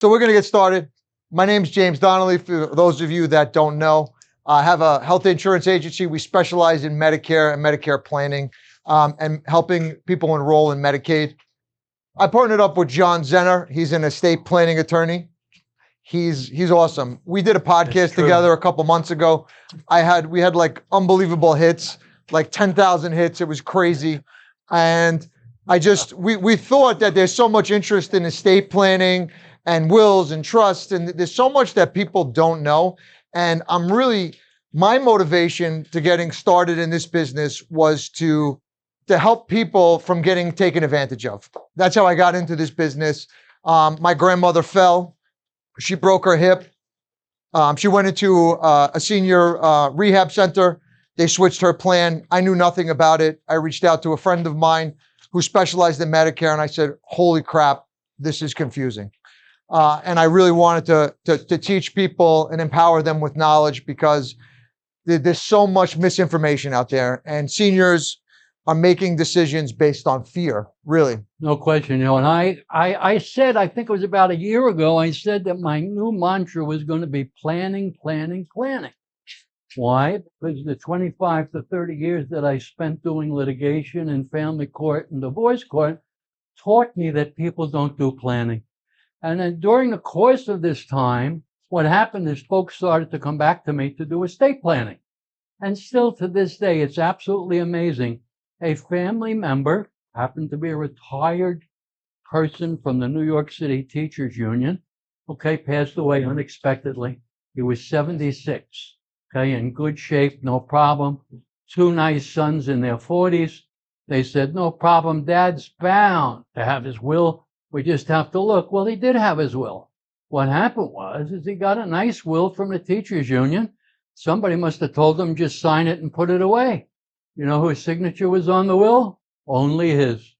So we're going to get started. My name is James Donnelly. For those of you that don't know, I have a health insurance agency. We specialize in Medicare and Medicare planning and helping people enroll in Medicaid. I partnered up with John Zenir. He's an estate planning attorney. He's awesome. We did a podcast together a couple months ago. We had like unbelievable hits, like 10,000 hits. It was crazy. And we thought that there's so much interest in estate planning and wills and trusts, and there's so much that people don't know. And my motivation to getting started in this business was to help people from getting taken advantage of. That's how I got into this business. My grandmother fell. She broke her hip. She went into a senior rehab center. They switched her plan. I knew nothing about it. I reached out to a friend of mine who specialized in Medicare, and I said, holy crap, this is confusing. And I really wanted to teach people and empower them with knowledge, because there's so much misinformation out there, and seniors are making decisions based on fear, really. No question. And I said, I think it was about a year ago, I said that my new mantra was going to be planning, planning, planning. Why? Because the 25 to 30 years that I spent doing litigation in family court and divorce court taught me that people don't do planning. And then during the course of this time, what happened is folks started to come back to me to do estate planning. And still to this day, it's absolutely amazing. A family member, happened to be a retired person from the New York City Teachers Union, passed away unexpectedly. He was 76, in good shape, no problem. Two nice sons in their 40s. They said, no problem, Dad's bound to have his will. We just have to look. Well, he did have his will. What happened is he got a nice will from the teachers union. Somebody must have told him just sign it and put it away. You know whose signature was on the will? Only his.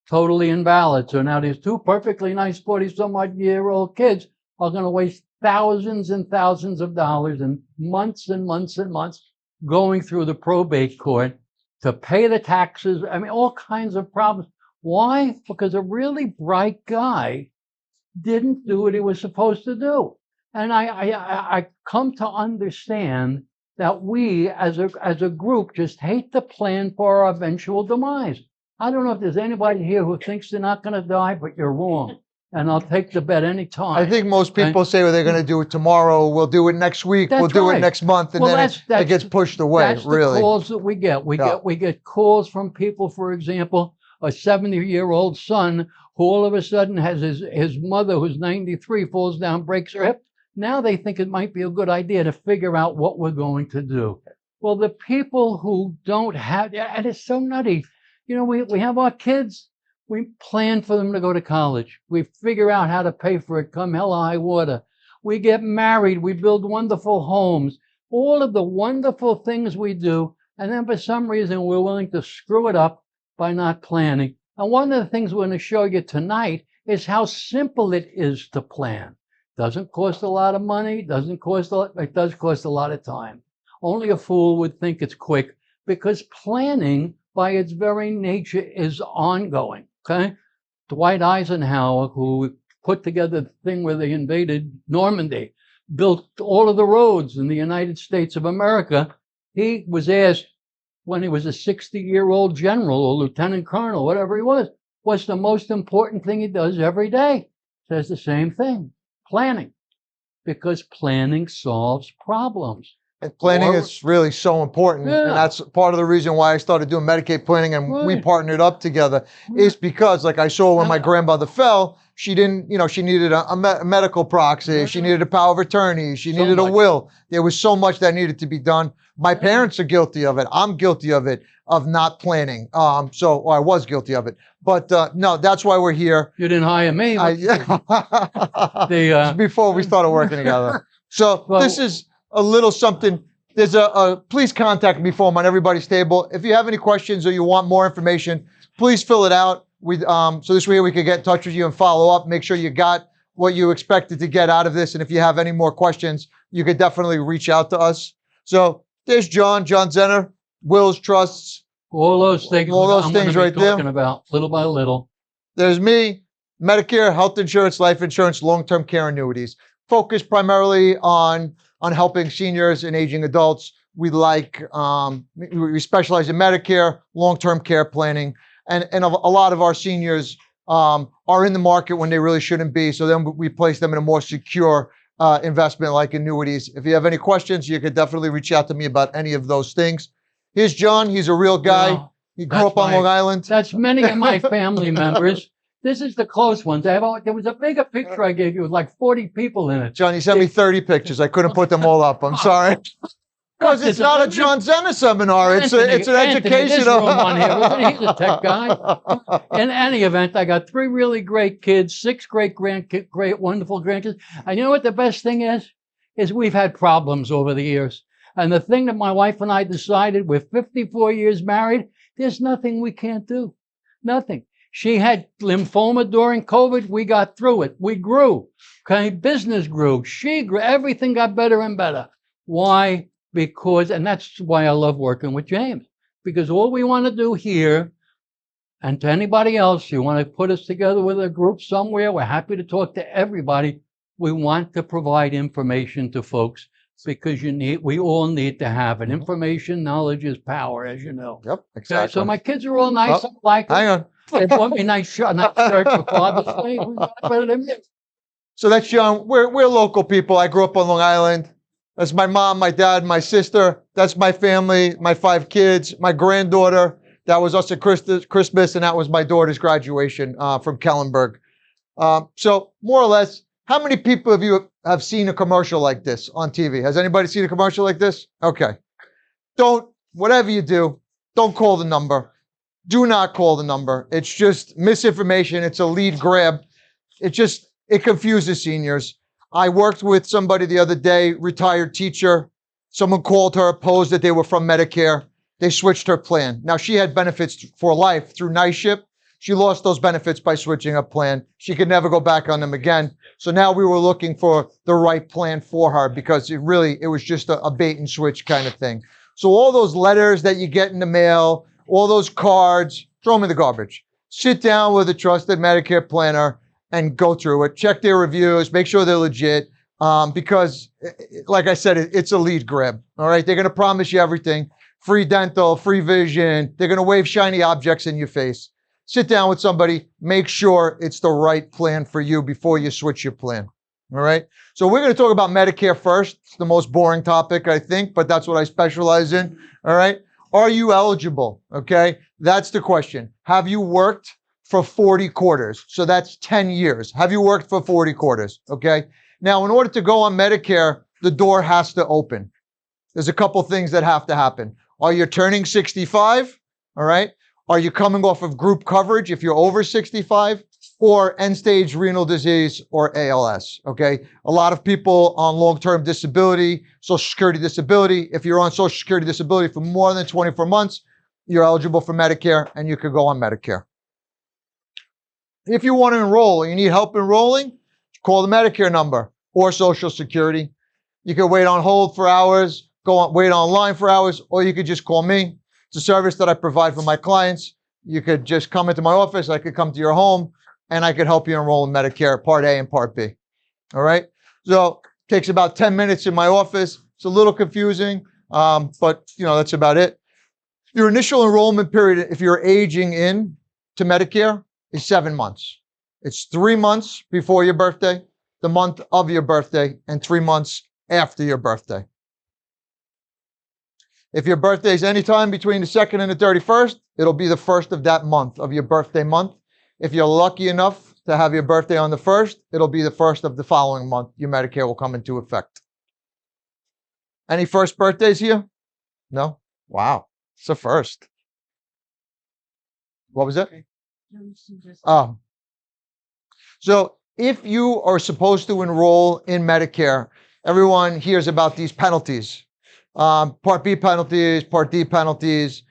Totally invalid. So now these two perfectly nice 40-some-odd-year-old kids are going to waste thousands and thousands of dollars and months and months and months going through the probate court to pay the taxes. I mean, all kinds of problems. Why? Because a really bright guy didn't do what he was supposed to do. And I come to understand that we as a group just hate to plan for our eventual demise. I don't know if there's anybody here who thinks they're not going to die, but you're wrong. And I'll take the bet any time. I think most people say, well, they're going to do it tomorrow. We'll do it next week. We'll do it next month. And then it gets pushed away, that's really. The calls that we get. We get calls from people, for example, a 70-year-old son who all of a sudden has his mother, who's 93, falls down, breaks her hip. Now they think it might be a good idea to figure out what we're going to do. Well, the people who don't have, and it's so nutty. You know, we have our kids. We plan for them to go to college. We figure out how to pay for it come hell or high water. We get married. We build wonderful homes. All of the wonderful things we do. And then for some reason, we're willing to screw it up by not planning. And one of the things we're going to show you tonight is how simple it is to plan. Doesn't cost a lot of money, it does cost a lot of time. Only a fool would think it's quick, because planning by its very nature is ongoing, Dwight Eisenhower, who put together the thing where they invaded Normandy, built all of the roads in the United States of America. He was asked, when he was a 60-year-old general or lieutenant colonel, whatever he was, what's the most important thing he does every day? Says the same thing, planning, because planning solves problems. And planning is really so important. Yeah. And that's part of the reason why I started doing Medicaid planning and we partnered up together, is because, like I saw when my grandmother fell, she didn't, she needed a medical proxy. She needed a power of attorney. She needed a will. There was so much that needed to be done. My parents are guilty of it. I'm guilty of it, of not planning. I was guilty of it. But no, that's why we're here. You didn't hire me. Before we started working together. So this is a little something. There's please contact me form on everybody's table. If you have any questions or you want more information, please fill it out. So this way we can get in touch with you and follow up, make sure you got what you expected to get out of this. And if you have any more questions, you could definitely reach out to us. So there's John Zenir, wills, trusts, all those things right there. Talking about little by little. There's me. Medicare, health insurance, life insurance, long-term care annuities. Focus primarily on helping seniors and aging adults. We specialize in Medicare, long-term care planning, and a lot of our seniors are in the market when they really shouldn't be. So then we place them in a more secure investment like annuities. If you have any questions, you could definitely reach out to me about any of those things. Here's John. He's a real guy. Well, he grew up on Long Island. That's many of my family members. This is the close ones. There was a bigger picture I gave you with like 40 people in it. John, you sent me 30 pictures. I couldn't put them all up. I'm sorry. Because it's not a John Zenir seminar. It's an educational. He's a tech guy. In any event, I got 3 really great kids, 6 great wonderful grandkids. And you know what the best thing is? Is we've had problems over the years. And the thing that my wife and I decided, we're 54 years married, there's nothing we can't do. Nothing. She had lymphoma during COVID. We got through it. We grew. Okay, business grew. She grew. Everything got better and better. Why? Because, and that's why I love working with James. Because all we want to do here, and to anybody else, you want to put us together with a group somewhere, we're happy to talk to everybody. We want to provide information to folks because we all need to have it. Information, knowledge is power, as you know. Yep, exactly. Okay, so my kids are all nice. Oh, like hang on. They bought me a nice shirt for Father's Day. Who's better than me? So that's John. We're local people. I grew up on Long Island. That's my mom, my dad, my sister. That's my family, my 5 kids, my granddaughter. That was us at Christmas, and that was my daughter's graduation from Kellenberg. So more or less, how many people of you have seen a commercial like this on TV? Has anybody seen a commercial like this? Okay. Whatever you do, don't call the number. Do not call the number. It's just misinformation. It's a lead grab. It confuses seniors. I worked with somebody the other day, retired teacher. Someone called her, opposed that they were from Medicare. They switched her plan. Now, she had benefits for life through night shift. She lost those benefits by switching her plan. She could never go back on them again. So now we were looking for the right plan for her because it was just a bait and switch kind of thing. So all those letters that you get in the mail, all those cards, throw them in the garbage. Sit down with a trusted Medicare planner and go through it. Check their reviews, make sure they're legit. Because, like I said, it's a lead grab. All right, they're going to promise you everything: free dental, free vision. They're going to wave shiny objects in your face. Sit down with somebody, make sure it's the right plan for you before you switch your plan. All right. So we're going to talk about Medicare first. It's the most boring topic, I think, but that's what I specialize in. All right. Are you eligible? Okay. That's the question. Have you worked for 40 quarters? So that's 10 years. Have you worked for 40 quarters? Okay. Now, in order to go on Medicare, the door has to open. There's a couple things that have to happen. Are you turning 65? All right. Are you coming off of group coverage if you're over 65? Or end-stage renal disease or ALS, okay? A lot of people on long-term disability, Social Security disability. If you're on Social Security disability for more than 24 months, you're eligible for Medicare and you could go on Medicare. If you want to enroll, you need help enrolling, call the Medicare number or Social Security. You could wait on hold for hours, wait online for hours, or you could just call me. It's a service that I provide for my clients. You could just come into my office, I could come to your home, and I could help you enroll in Medicare Part A and Part B. All right? So it takes about 10 minutes in my office. It's a little confusing, but that's about it. Your initial enrollment period, if you're aging in to Medicare, is 7 months. It's 3 months before your birthday, the month of your birthday, and 3 months after your birthday. If your birthday is anytime between the 2nd and the 31st, it'll be the 1st of that month, of your birthday month. If you're lucky enough to have your birthday on the 1st, it'll be the 1st of the following month. Your Medicare will come into effect. Any first birthdays here? No? Wow. It's a first. What was that? Oh. So if you are supposed to enroll in Medicare, everyone hears about these penalties. Part B penalties, Part D penalties.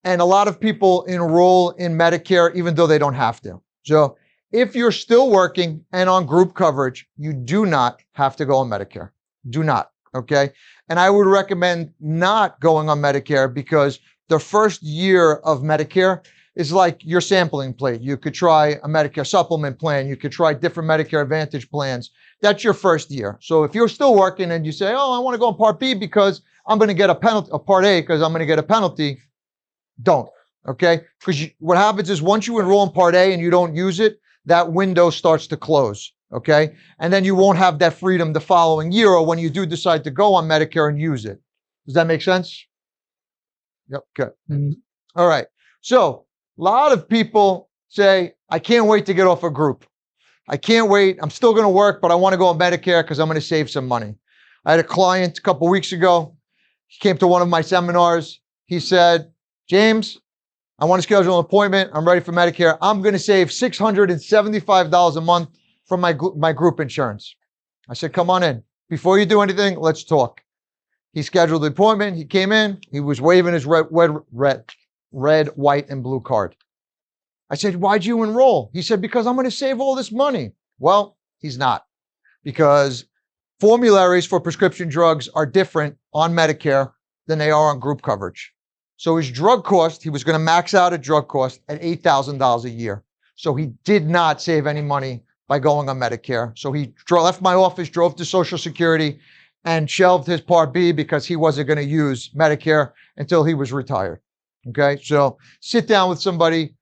And a lot of people enroll in Medicare even though they don't have to. So if you're still working and on group coverage, you do not have to go on Medicare. Do not, okay? And I would recommend not going on Medicare because the first year of Medicare is like your sampling plate. You could try a Medicare supplement plan. You could try different Medicare Advantage plans. That's your first year. So if you're still working and you say, oh, I want to go on Part B because I'm going to get a penalty, or Part A because I'm going to get a penalty, don't. Okay? Because what happens is once you enroll in Part A and you don't use it, that window starts to close. Okay? And then you won't have that freedom the following year or when you do decide to go on Medicare and use it. Does that make sense? Yep. Good. Mhm. All right. So a lot of people say, I can't wait to get off a group. I can't wait. I'm still going to work, but I want to go on Medicare because I'm going to save some money. I had a client a couple of weeks ago. He came to one of my seminars. He said, James, I want to schedule an appointment. I'm ready for Medicare. I'm going to save $675 a month from my group insurance. I said, come on in. Before you do anything, let's talk. He scheduled the appointment. He came in. He was waving his red, white, and blue card. I said, why'd you enroll? He said, because I'm going to save all this money. Well, he's not, because formularies for prescription drugs are different on Medicare than they are on group coverage. So his drug cost, he was going to max out a drug cost at $8,000 a year. So he did not save any money by going on Medicare. So he left my office, drove to Social Security, and shelved his Part B because he wasn't going to use Medicare until he was retired. Okay, so sit down with somebody,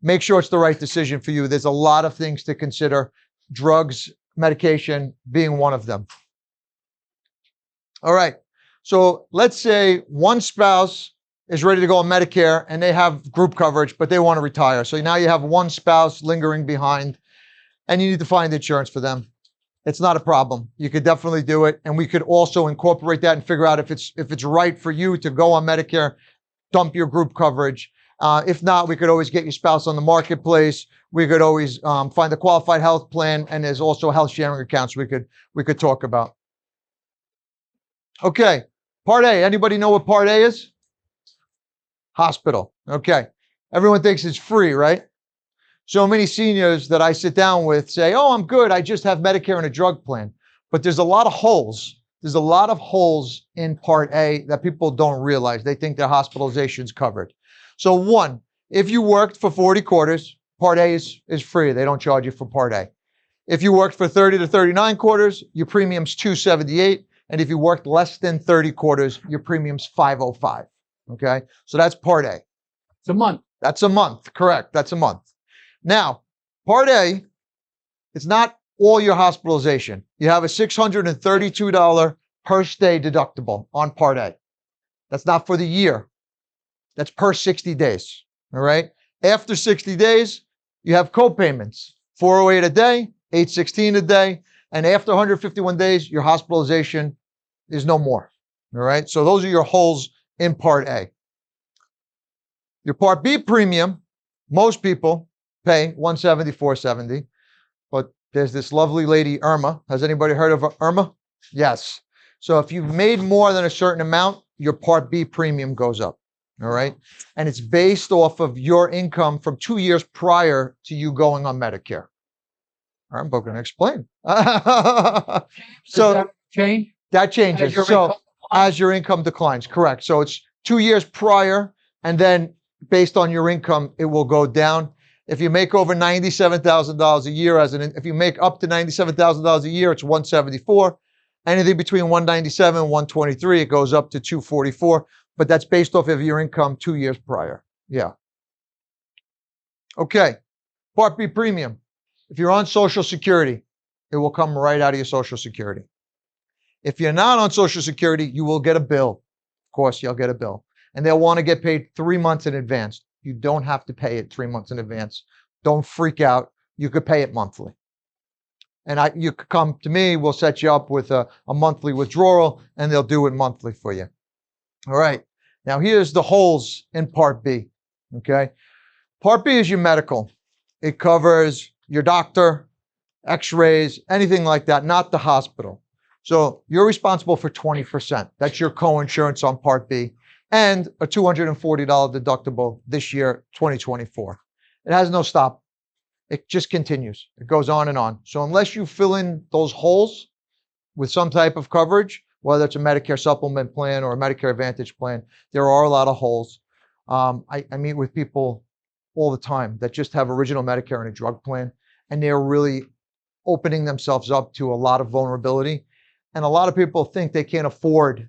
make sure it's the right decision for you. There's a lot of things to consider, drugs, medication being one of them. All right, so let's say one spouse is ready to go on Medicare and they have group coverage, but they want to retire. So now you have one spouse lingering behind and you need to find insurance for them. It's not a problem. You could definitely do it. And we could also incorporate that and figure out if it's right for you to go on Medicare, dump your group coverage. If not, we could always get your spouse on the marketplace. We could always find a qualified health plan, and there's also health sharing accounts we could talk about. Okay, Part A. Anybody know what Part A is? Hospital. Okay. Everyone thinks it's free, right? So many seniors that I sit down with say, oh, I'm good. I just have Medicare and a drug plan. But there's a lot of holes. There's a lot of holes in Part A that people don't realize. They think their hospitalization's covered. So one, if you worked for 40 quarters, Part A is free. They don't charge you for Part A. If you worked for 30 to 39 quarters, your premium's $278. And if you worked less than 30 quarters, your premium's $505. Okay? So that's Part A. It's a month. That's a month. Correct. That's a month. Now, Part A, it's not all your hospitalization. You have a $632 per stay deductible on Part A. That's not for the year. That's per 60 days. All right? After 60 days, you have co-payments, $408 a day, $816 a day, and after 151 days, your hospitalization is no more. All right? So those are your holes in Part A. Your Part B premium, most people pay $170, $470, but there's this lovely lady, Irma. Has anybody heard of Irma? Yes. So if you've made more than a certain amount, your Part B premium goes up. All right. And it's based off of your income from 2 years prior to you going on Medicare. I'm going to explain. So that change? That changes. So as your income declines, correct. So it's 2 years prior, and then based on your income, it will go down. If you make over $97,000 a year, if you make up to $97,000 a year, it's $174. Anything between $197 and $123, it goes up to $244. But that's based off of your income 2 years prior. Yeah. Okay. Part B premium. If you're on Social Security, it will come right out of your Social Security. If you're not on Social Security, you will get a bill. Of course, you'll get a bill. And they'll want to get paid 3 months in advance. You don't have to pay it 3 months in advance. Don't freak out. You could pay it monthly. And you could come to me, we'll set you up with a monthly withdrawal, and they'll do it monthly for you. All right. Now, here's the holes in Part B. Okay. Part B is your medical. It covers your doctor, x-rays, anything like that, not the hospital. So you're responsible for 20%. That's your co-insurance on Part B, and a $240 deductible this year, 2024. It has no stop. It just continues. It goes on and on. So unless you fill in those holes with some type of coverage, whether it's a Medicare supplement plan or a Medicare Advantage plan, there are a lot of holes. I meet with people all the time that just have original Medicare and a drug plan, and they're really opening themselves up to a lot of vulnerability. And a lot of people think they can't afford,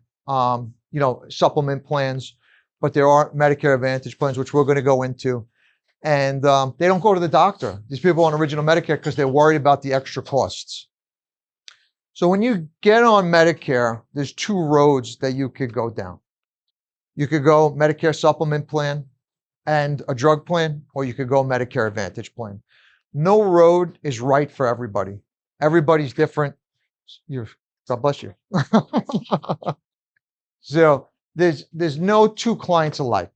supplement plans, but there are Medicare Advantage plans, which we're going to go into. And they don't go to the doctor. These people on original Medicare because they're worried about the extra costs. So when you get on Medicare, there's two roads that you could go down. You could go Medicare supplement plan and a drug plan, or you could go Medicare Advantage plan. No road is right for everybody. Everybody's different. God bless you. So there's no two clients alike.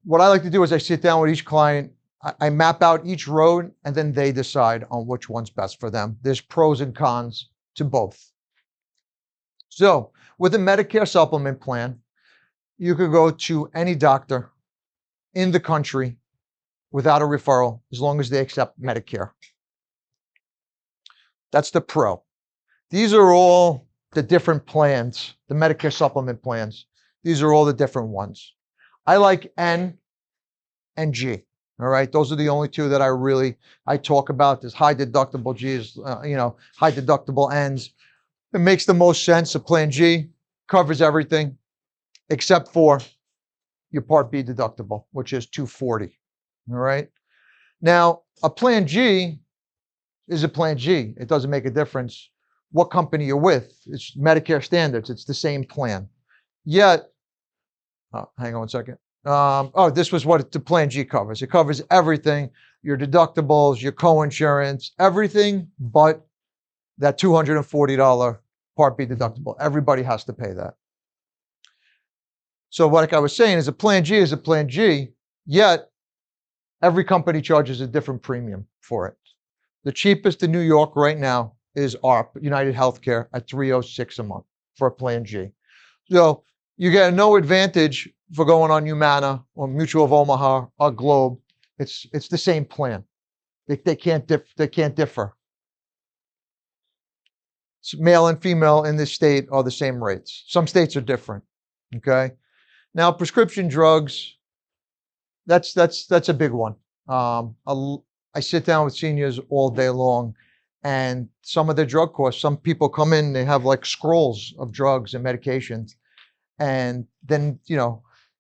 What I like to do is I sit down with each client, I map out each road, and then they decide on which one's best for them. There's pros and cons to both. So with a Medicare supplement plan, you could go to any doctor in the country without a referral, as long as they accept Medicare. That's the pro. These are all the different plans, the Medicare supplement plans. These are all the different ones. I like N and G. All right, those are the only two that I talk about. There's high deductible G's, high deductible N's. It makes the most sense. A plan G covers everything except for your Part B deductible, which is $240. All right. Now, a plan G is a plan G. It doesn't make a difference what company you're with. It's Medicare standards. It's the same plan. Yet, hang on one second. This was what the plan G covers. It covers everything, your deductibles, your co-insurance, everything but that $240 Part B deductible. Everybody has to pay that. So like I was saying, is a plan G is a plan G, yet every company charges a different premium for it. The cheapest in New York right now is ARP, United Healthcare, at $306 a month for a plan G. So you get no advantage for going on Humana or Mutual of Omaha or Globe. It's the same plan. They can't differ. Male and female in this state are the same rates. Some states are different. Okay. Now prescription drugs, that's a big one. I sit down with seniors all day long, and some of their drug costs, some people come in, they have like scrolls of drugs and medications. And then,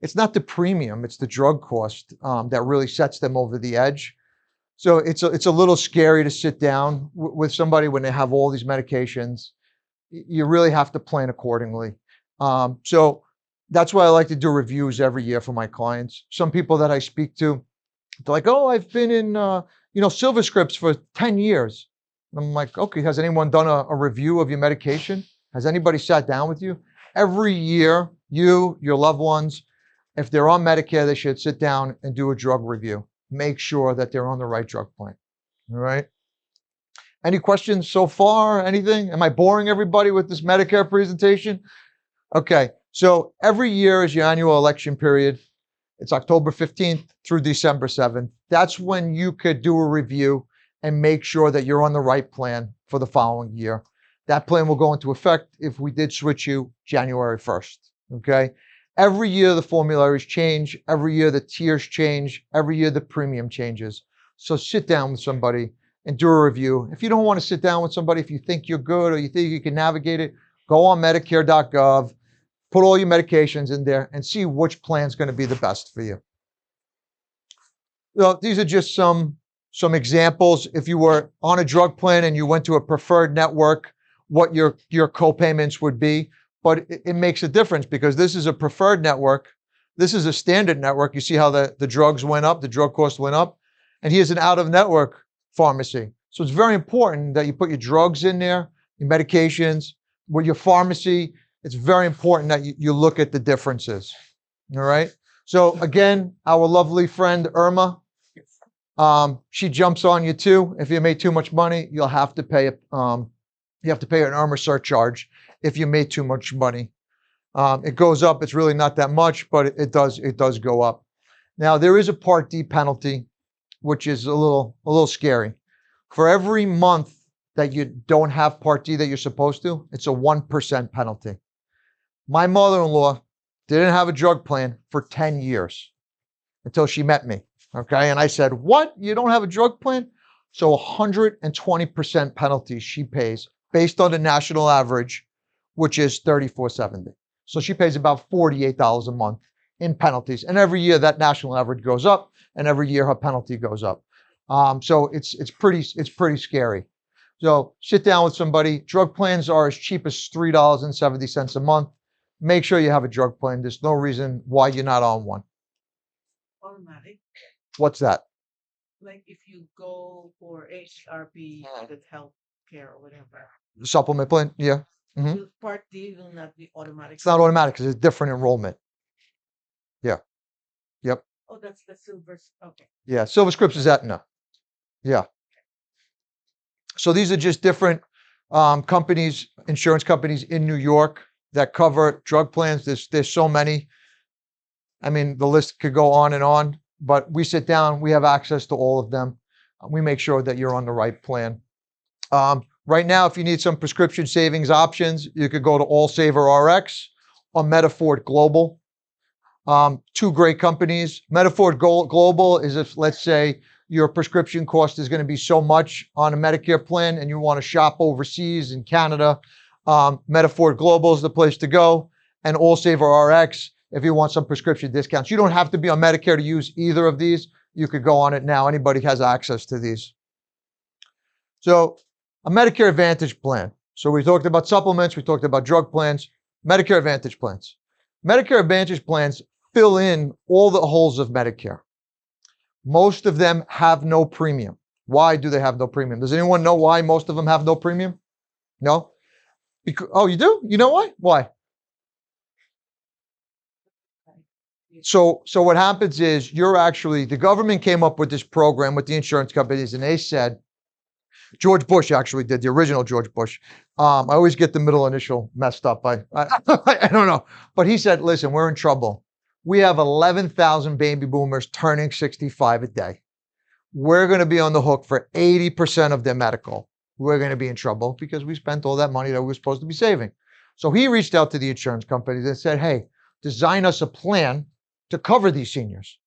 it's not the premium, it's the drug cost that really sets them over the edge. So it's a little scary to sit down with somebody when they have all these medications. You really have to plan accordingly. So that's why I like to do reviews every year for my clients. Some people that I speak to, they're like, oh, I've been in, Silver Scripts for 10 years. And I'm like, okay, has anyone done a review of your medication? Has anybody sat down with you? Every year, your loved ones, if they're on Medicare, they should sit down and do a drug review. Make sure that they're on the right drug plan. All right. Any questions so far? Anything? Am I boring everybody with this Medicare presentation? Okay. So every year is your annual election period. It's October 15th through December 7th. That's when you could do a review and make sure that you're on the right plan for the following year. That plan will go into effect if we did switch you January 1st. Okay. Every year the formularies change. Every year the tiers change. Every year the premium changes. So sit down with somebody and do a review. If you don't want to sit down with somebody, if you think you're good or you think you can navigate it, go on Medicare.gov, put all your medications in there and see which plan is going to be the best for you. So these are just some examples. If you were on a drug plan and you went to a preferred network, what your co-payments would be. But it makes a difference because this is a preferred network. This is a standard network. You see how the drugs went up, the drug cost went up. And here's an out-of-network pharmacy. So it's very important that you put your drugs in there, your medications, with your pharmacy. It's very important that you look at the differences. All right. So again, our lovely friend Irma, she jumps on you too. If you made too much money, you'll have to pay you have to pay an Irma surcharge if you made too much money. It goes up. It's really not that much, but it does go up. Now there is a Part D penalty, which is a little scary. For every month that you don't have Part D that you're supposed to, it's a 1% penalty. My mother-in-law didn't have a drug plan for 10 years until she met me. Okay. And I said, what? You don't have a drug plan? So 120% penalty she pays based on the national average, which is $34.70. So she pays about $48 a month in penalties. And every year that national average goes up, and every year her penalty goes up. So it's pretty scary. So sit down with somebody. Drug plans are as cheap as $3.70 a month. Make sure you have a drug plan. There's no reason why you're not on one. Automatic. What's that? Like if you go for HRP, that health care or whatever, The supplement plan? Yeah. Mhm. Part D will not be automatic. It's not automatic because it's a different enrollment. Yeah. Yep. Oh, that's the silver. Okay. Yeah. Silver Scripts is Aetna. Yeah. So these are just different companies, insurance companies in New York that cover drug plans. There's so many. I mean, the list could go on, but we sit down, we have access to all of them. We make sure that you're on the right plan. Right now, if you need some prescription savings options, you could go to All Saver RX or Medaford Global. Two great companies. Medaford Global is if, let's say, your prescription cost is going to be so much on a Medicare plan and you want to shop overseas in Canada. Medaford Global is the place to go. And All Saver RX if you want some prescription discounts. You don't have to be on Medicare to use either of these. You could go on it now. Anybody has access to these. So a Medicare Advantage plan. So we talked about supplements. We talked about drug plans. Medicare Advantage plans. Medicare Advantage plans fill in all the holes of Medicare. Most of them have no premium. Why do they have no premium? Does anyone know why most of them have no premium? No? Oh, you do? You know why? Why? So what happens is the government came up with this program with the insurance companies and they said, George Bush actually did, the original George Bush. I always get the middle initial messed up. I don't know. But he said, listen, we're in trouble. We have 11,000 baby boomers turning 65 a day. We're going to be on the hook for 80% of their medical. We're going to be in trouble because we spent all that money that we were supposed to be saving. So he reached out to the insurance companies and said, hey, design us a plan to cover these seniors.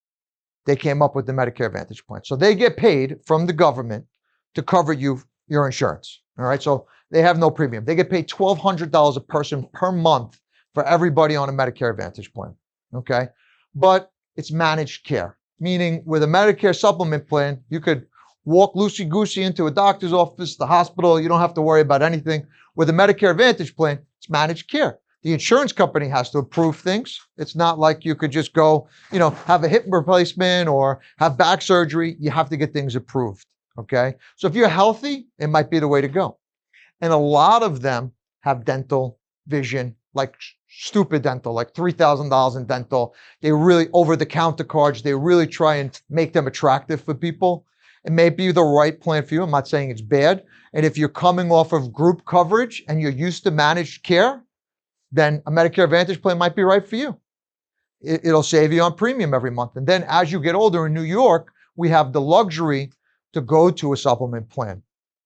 They came up with the Medicare Advantage plan. So they get paid from the government to cover your insurance. All right. So they have no premium. They get paid $1,200 a person per month for everybody on a Medicare Advantage plan. Okay. But it's managed care, meaning with a Medicare supplement plan, you could walk loosey-goosey into a doctor's office, the hospital. You don't have to worry about anything. With a Medicare Advantage plan, it's managed care. The insurance company has to approve things. It's not like you could just go, have a hip replacement or have back surgery. You have to get things approved. Okay. So if you're healthy, it might be the way to go. And a lot of them have dental, vision, like stupid dental, like $3,000 in dental. They really over-the-counter cards. They really try and make them attractive for people. It may be the right plan for you. I'm not saying it's bad. And if you're coming off of group coverage and you're used to managed care, then a Medicare Advantage plan might be right for you. It'll save you on premium every month. And then as you get older in New York, we have the luxury to go to a supplement plan.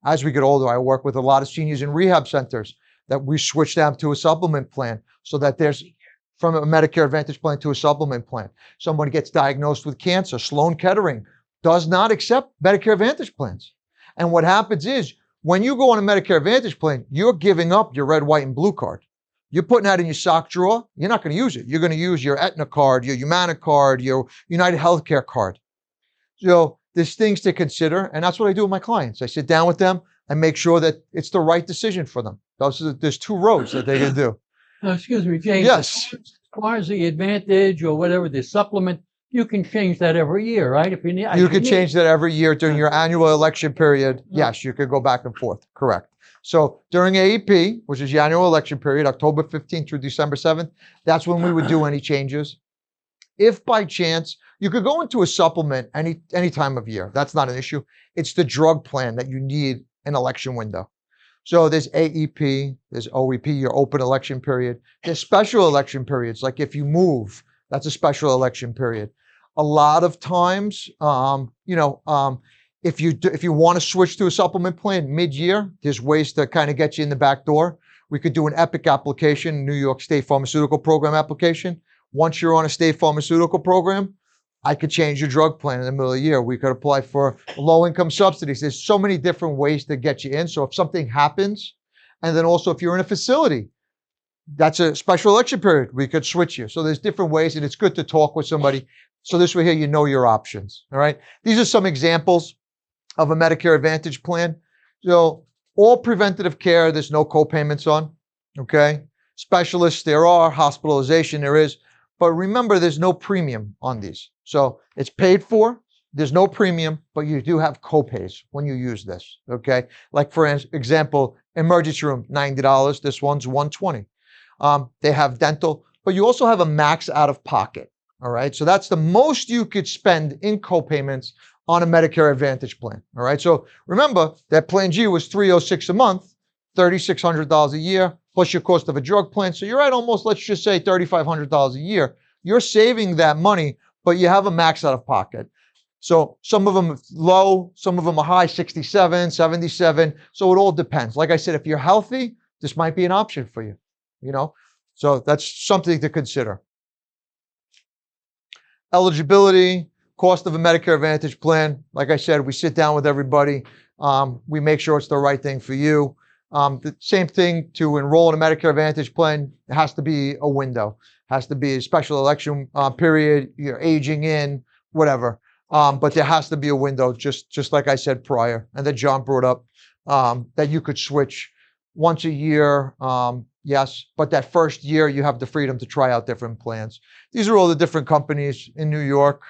As we get older, I work with a lot of seniors in rehab centers that we switch them to a supplement plan so that there's from a Medicare Advantage plan to a supplement plan. Someone gets diagnosed with cancer. Sloan Kettering does not accept Medicare Advantage plans. And what happens is when you go on a Medicare Advantage plan, you're giving up your red, white, and blue card. You're putting that in your sock drawer. You're not going to use it. You're going to use your Aetna card, your Humana card, your United Healthcare card. So there's things to consider. And that's what I do with my clients. I sit down with them and make sure that it's the right decision for them. There's two roads that they can do. Excuse me, James. Yes. As far as the Advantage or whatever, the supplement, you can change that every year, right? If you need, you can change that every year during your annual election period. Yes, you could go back and forth. Correct. So during AEP, which is your annual election period, October 15th through December 7th, that's when we would do any changes. If by chance, you could go into a supplement any time of year. That's not an issue. It's the drug plan that you need an election window. So there's AEP, there's OEP, your open election period. There's special election periods, like if you move, that's a special election period. A lot of times, if you want to switch to a supplement plan mid-year, there's ways to kind of get you in the back door. We could do an EPIC application, New York State Pharmaceutical Program application. Once you're on a state pharmaceutical program, I could change your drug plan in the middle of the year. We could apply for low-income subsidies. There's so many different ways to get you in. So if something happens, and then also if you're in a facility, that's a special election period, we could switch you. So there's different ways, and it's good to talk with somebody. So this way here, you know your options, all right? These are some examples of a Medicare Advantage plan. So all preventative care, there's no co-payments on, okay? Specialists, there are. Hospitalization, there is. But remember, there's no premium on these. So it's paid for, there's no premium, but you do have co-pays when you use this, okay? Like for example, emergency room, $90. This one's $120. They have dental, but you also have a max out of pocket, all right? So that's the most you could spend in co-payments on a Medicare Advantage plan, all right? So remember, that Plan G was $306 a month, $3,600 a year, plus your cost of a drug plan. So you're at almost, let's just say $3,500 a year. You're saving that money, but you have a max out of pocket. So some of them are low, some of them are high, 67, 77. So it all depends. Like I said, if you're healthy, this might be an option for you, you know? So that's something to consider. Eligibility, cost of a Medicare Advantage plan. Like I said, we sit down with everybody. We make sure it's the right thing for you. The same thing to enroll in a Medicare Advantage plan. It has to be a window, has to be a special election period, you're aging in, whatever. But there has to be a window, just like I said prior, and that John brought up, that you could switch once a year, yes, but that first year you have the freedom to try out different plans. These are all the different companies in New York.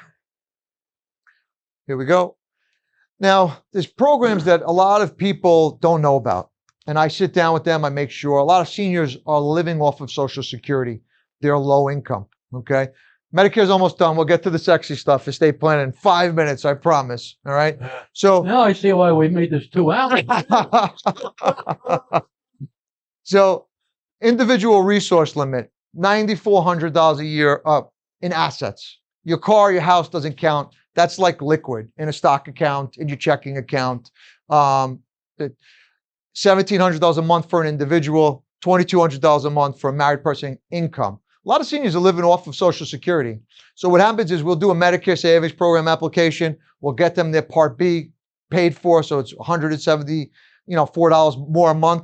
Here we go. Now, there's programs that a lot of people don't know about, and I sit down with them, I make sure. A lot of seniors are living off of Social Security. They're low income, okay? Medicare's almost done. We'll get to the sexy stuff, estate plan, in 5 minutes, I promise. All right. So now I see why we made this 2 hours. So individual resource limit, $9,400 a year in assets. Your car, your house doesn't count. That's like liquid in a stock account, in your checking account. $1,700 a month for an individual, $2,200 a month for a married person income. A lot of seniors are living off of Social Security. So what happens is we'll do a Medicare Savings Program application. We'll get them their Part B paid for. So it's $174 more a month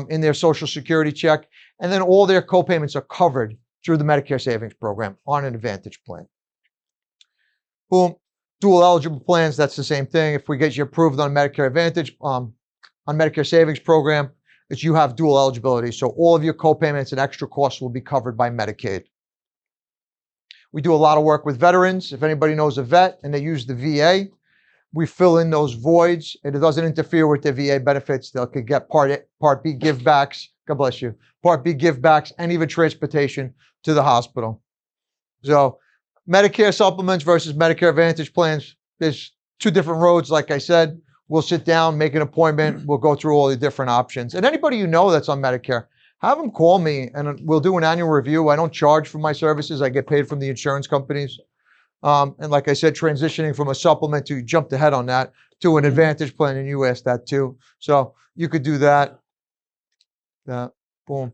in their Social Security check. And then all their co-payments are covered through the Medicare Savings Program on an Advantage plan. Boom. Dual eligible plans, that's the same thing. If we get you approved on Medicare Advantage, on Medicare Savings Program, is you have dual eligibility. So all of your co-payments and extra costs will be covered by Medicaid. We do a lot of work with veterans. If anybody knows a vet and they use the VA, we fill in those voids and it doesn't interfere with their VA benefits. They could get Part B givebacks, God bless you, Part B givebacks and even transportation to the hospital. So Medicare supplements versus Medicare Advantage plans, there's two different roads, like I said. We'll sit down, make an appointment. We'll go through all the different options. And anybody you know that's on Medicare, have them call me and we'll do an annual review. I don't charge for my services. I get paid from the insurance companies. And like I said, transitioning from a supplement to, you jumped ahead on that, to an Advantage plan, and you asked that too. So you could do that. Boom.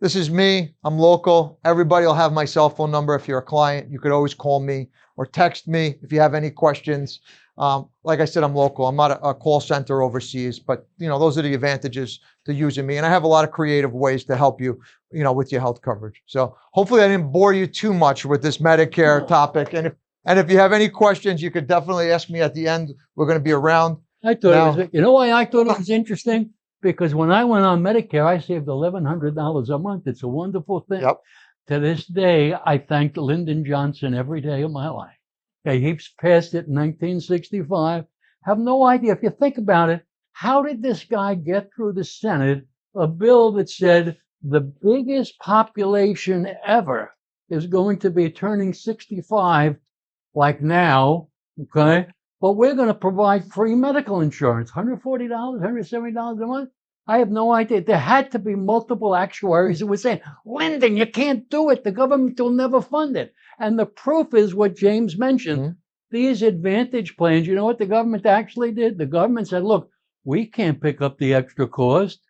This is me. I'm local. Everybody will have my cell phone number. If you're a client, you could always call me or text me if you have any questions. Like I said, I'm local. I'm not a call center overseas, but those are the advantages to using me. And I have a lot of creative ways to help you, with your health coverage. So hopefully I didn't bore you too much with this Medicare topic. And if you have any questions, you could definitely ask me at the end. We're going to be around. I thought it was, why I thought it was interesting? Because when I went on Medicare, I saved $1,100 a month. It's a wonderful thing. Yep. To this day, I thank Lyndon Johnson every day of my life. Okay, he passed it in 1965. Have no idea. If you think about it, how did this guy get through the Senate a bill that said the biggest population ever is going to be turning 65 like now, okay? But we're going to provide free medical insurance, $140, $170 a month. I have no idea. There had to be multiple actuaries who were saying, Lyndon, you can't do it. The government will never fund it. And the proof is what James mentioned. Mm-hmm. These Advantage plans, you know what the government actually did? The government said, look, we can't pick up the extra cost.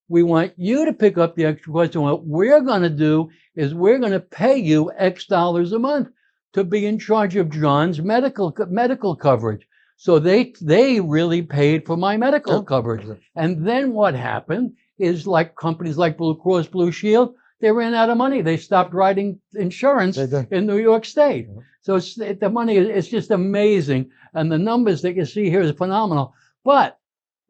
We want you to pick up the extra cost. And what we're going to do is we're going to pay you X dollars a month. to be in charge of John's medical coverage. So they really paid for my medical coverage. And then what happened is, like companies like Blue Cross Blue Shield, they ran out of money. They stopped writing insurance in New York State. So the money is just amazing. And the numbers that you see here is phenomenal. But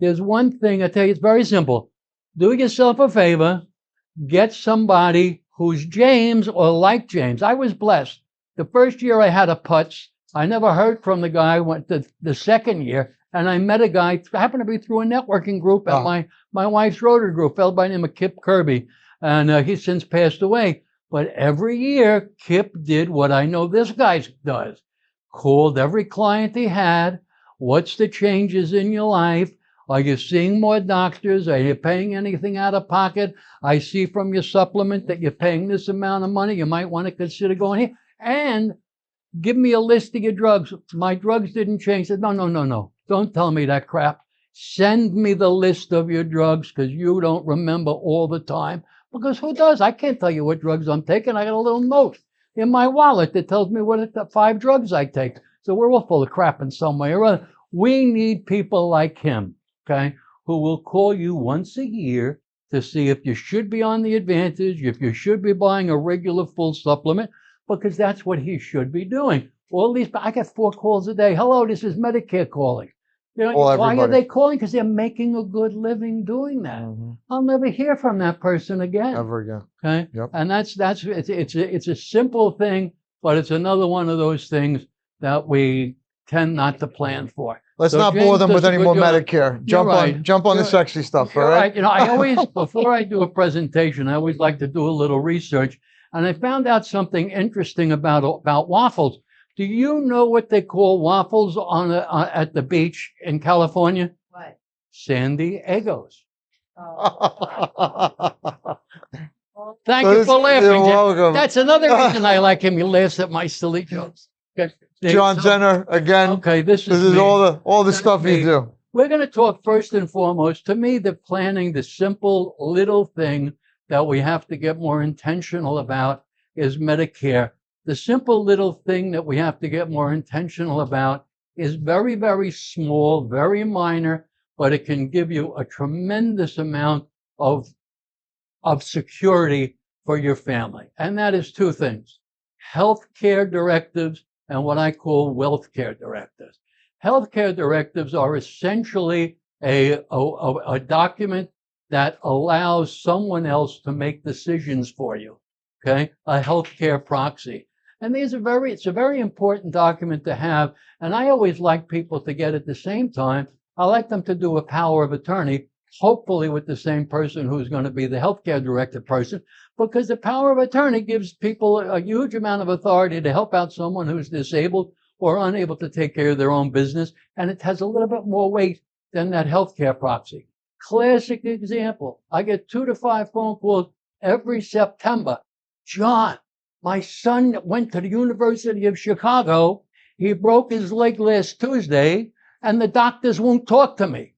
there's one thing I tell you, it's very simple. Do yourself a favor, get somebody who's James or like James. I was blessed. The first year I had a putz. I never heard from the guy. Went the second year, and I met a guy, happened to be through a networking group at my wife's Rotary group, fellow by the name of Kip Kirby. And he's since passed away. But every year, Kip did what I know this guy does. Called every client he had. What's the changes in your life? Are you seeing more doctors? Are you paying anything out of pocket? I see from your supplement that you're paying this amount of money. You might want to consider going here. And give me a list of your drugs. My drugs didn't change. I said, no. Don't tell me that crap. Send me the list of your drugs, because you don't remember all the time. Because who does? I can't tell you what drugs I'm taking. I got a little note in my wallet that tells me what the 5 drugs I take. So we're all full of crap in some way or other. We need people like him, okay, who will call you once a year to see if you should be on the Advantage, if you should be buying a regular full supplement, because that's what he should be doing. All these, I get 4 calls a day. Hello, this is Medicare calling. You know, why are they calling? Because they're making a good living doing that. I'll never hear from that person again. Ever again. Okay. Yep. And it's a simple thing, but it's another one of those things that we tend not to plan for. Let's So not James bore them with does a any good more job. Medicare. You're right. Jump on the You're- sexy stuff, all You're right? right. You know, I always, before I do a presentation, I always like to do a little research. And I found out something interesting about waffles. Do you know what they call waffles at the beach in California? What? San Diegos. Oh. Thank you for laughing, You're Jim. welcome. That's another reason I like him. He laughs at my silly jokes. Okay. John Zenir, again. Okay, this This is is me. all the That's stuff me. you do. We're going to talk first and foremost, to me, the planning, the simple little thing that we have to get more intentional about is Medicare. The simple little thing that we have to get more intentional about is very, very small, very minor, but it can give you a tremendous amount of security for your family. And that is 2 things: healthcare directives and what I call wealth care directives. Healthcare directives are essentially a document that allows someone else to make decisions for you. Okay, a healthcare proxy. And it's a very important document to have. And I always like people to get at the same time. I like them to do a power of attorney, hopefully with the same person who's going to be the healthcare director person, because the power of attorney gives people a huge amount of authority to help out someone who's disabled or unable to take care of their own business. And it has a little bit more weight than that healthcare proxy. Classic example. I get 2 to 5 phone calls every September. John, my son went to the University of Chicago. He broke his leg last Tuesday, and the doctors won't talk to me.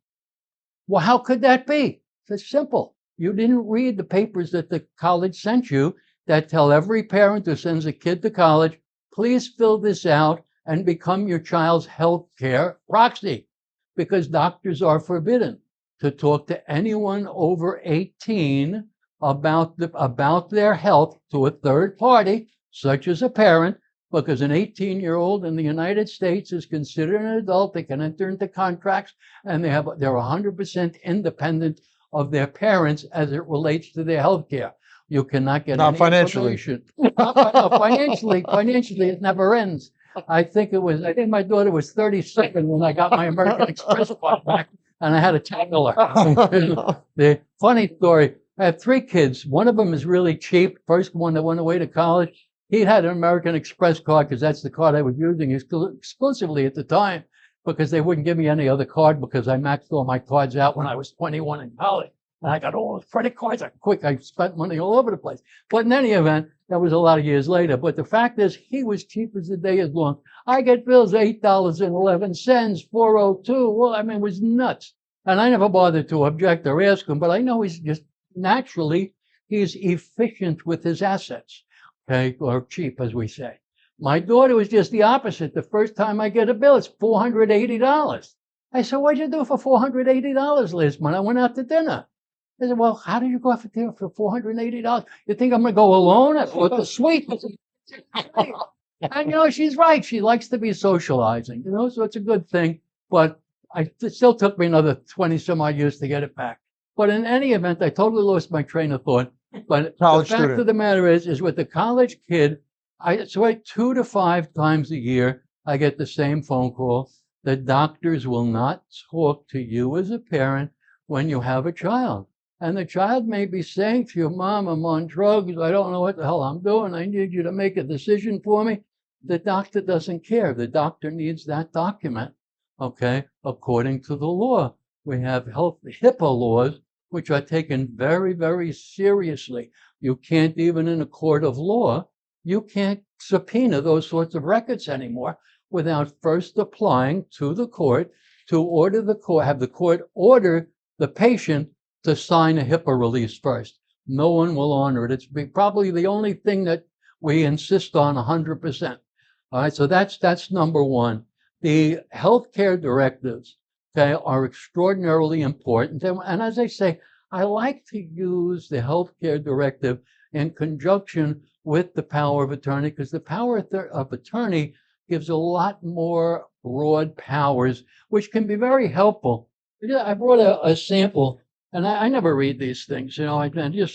Well, how could that be? It's simple. You didn't read the papers that the college sent you that tell every parent who sends a kid to college, please fill this out and become your child's health care proxy, because doctors are forbidden to talk to anyone over 18 about their health to a third party, such as a parent, because an 18-year-old in the United States is considered an adult. They can enter into contracts, and they're 100% independent of their parents as it relates to their health care. You cannot get Not any financially. information. No, financially, it never ends. I think my daughter was 37 when I got my American Express card back, and I had to tackle her. The funny story, I have 3 kids. One of them is really cheap. First one that went away to college, he had an American Express card because that's the card I was using exclusively at the time, because they wouldn't give me any other card because I maxed all my cards out when I was 21 in college. And I got all the credit cards. I spent money all over the place. But in any event, that was a lot of years later. But the fact is, he was cheap as the day is long. I get bills $8.11, $4.02. Well, I mean, it was nuts. And I never bothered to object or ask him, but I know he's just naturally, he's efficient with his assets, okay, or cheap, as we say. My daughter was just the opposite. The first time I get a bill, it's $480. I said, what'd you do for $480 last month? I went out to dinner. I said, well, how did you go out for dinner for $480? You think I'm going to go alone? I bought the suite. And, you know, she's right. She likes to be socializing, you know, so it's a good thing. But it still took me another 20 some odd years to get it back. But in any event, I totally lost my train of thought. But College the fact student. of the matter is with the college kid, it's like 2 to 5 times a year, I get the same phone call. The doctors will not talk to you as a parent when you have a child. And the child may be saying to you, Mom, I'm on drugs. I don't know what the hell I'm doing. I need you to make a decision for me. The doctor doesn't care. The doctor needs that document, okay, according to the law. We have health HIPAA laws, which are taken very, very seriously. You can't, even in a court of law, you can't subpoena those sorts of records anymore without first applying to the court to order the court, have the court order the patient to sign a HIPAA release first. No one will honor it. It's probably the only thing that we insist on 100%. All right, so that's number one. The healthcare directives, okay, are extraordinarily important. And as I say, I like to use the healthcare directive in conjunction with the power of attorney, because the power of attorney gives a lot more broad powers, which can be very helpful. I brought a sample, and I never read these things, you know. I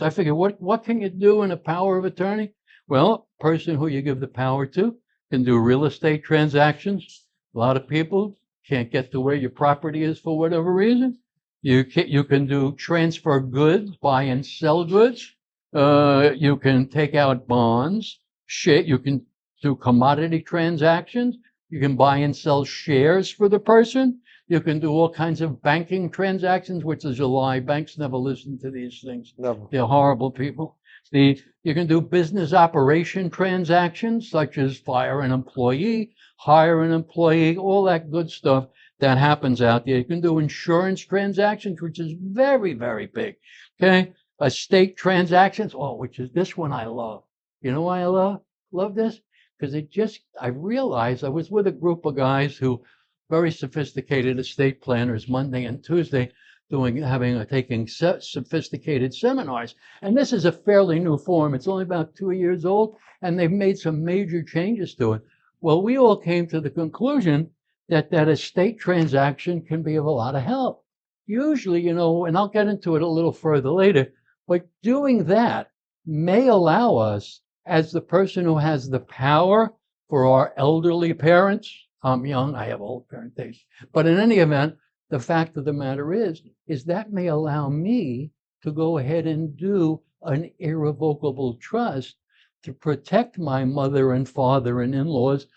figure, what can you do in a power of attorney? Well, person who you give the power to can do real estate transactions. A lot of people can't get to where your property is for whatever reason. You can do transfer goods, buy and sell goods. You can take out bonds. You can do commodity transactions. You can buy and sell shares for the person. You can do all kinds of banking transactions, which is a lie. Banks never listen to these things. Never. They're horrible people. You can do business operation transactions, such as fire an employee, hire an employee, all that good stuff that happens out there. You can do insurance transactions, which is very, very big. Okay. Estate transactions, which is this one I love. You know why I love this? Because I realized I was with a group of guys who very sophisticated estate planners Monday and Tuesday taking sophisticated seminars. And this is a fairly new form. It's only about 2 years old, and they've made some major changes to it. Well, we all came to the conclusion that estate transaction can be of a lot of help. Usually, you know, and I'll get into it a little further later, but doing that may allow us, as the person who has the power for our elderly parents. I'm young, I have old parent days. But in any event, the fact of the matter is that may allow me to go ahead and do an irrevocable trust to protect my mother and father and in-laws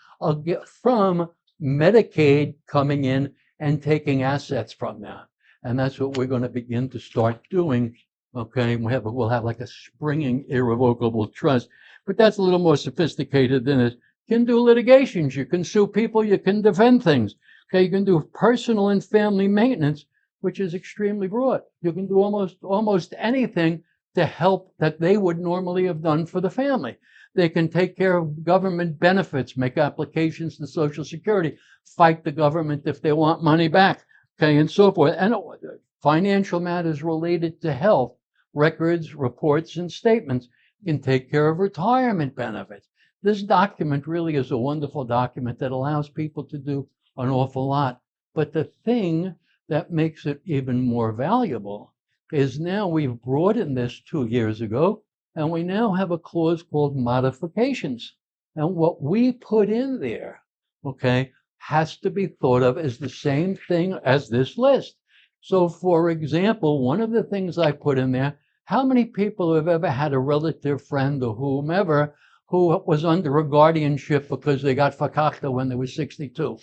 from Medicaid coming in and taking assets from them. And that's what we're going to begin to start doing. Okay, we'll have like a springing irrevocable trust, but that's a little more sophisticated than it. You can do litigations, you can sue people, you can defend things. Okay, you can do personal and family maintenance, which is extremely broad. You can do almost anything to help that they would normally have done for the family. They can take care of government benefits, make applications to Social Security, fight the government if they want money back, okay, and so forth. And financial matters related to health, records, reports, and statements. You can take care of retirement benefits. This document really is a wonderful document that allows people to do an awful lot. But the thing that makes it even more valuable is now we've broadened this 2 years ago, and we now have a clause called modifications. And what we put in there, okay, has to be thought of as the same thing as this list. So, for example, one of the things I put in there, how many people have ever had a relative, friend, or whomever who was under a guardianship because they got fakakta when they were 62?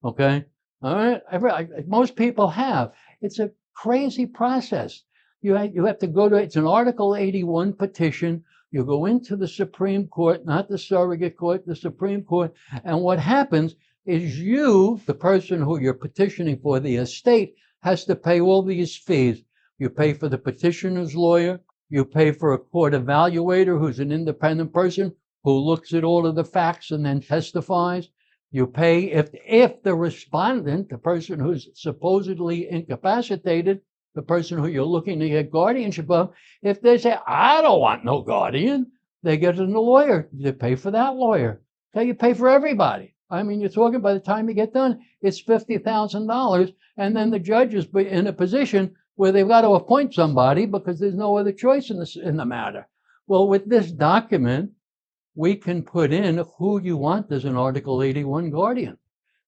Okay? All right? Most people have. It's a crazy process. You have to go to, it's an Article 81 petition. You go into the Supreme Court, not the surrogate court, the Supreme Court. And what happens is you, the person who you're petitioning for, the estate, has to pay all these fees. You pay for the petitioner's lawyer. You pay for a court evaluator who's an independent person who looks at all of the facts and then testifies. You pay if the respondent, the person who's supposedly incapacitated, the person who you're looking to get guardianship of, if they say, I don't want no guardian, they get a lawyer. You pay for that lawyer. Okay, you pay for everybody. I mean, you're talking by the time you get done, it's $50,000, and then the judge is in a position where they've got to appoint somebody because there's no other choice in the matter. Well, with this document, we can put in who you want as an Article 81 guardian.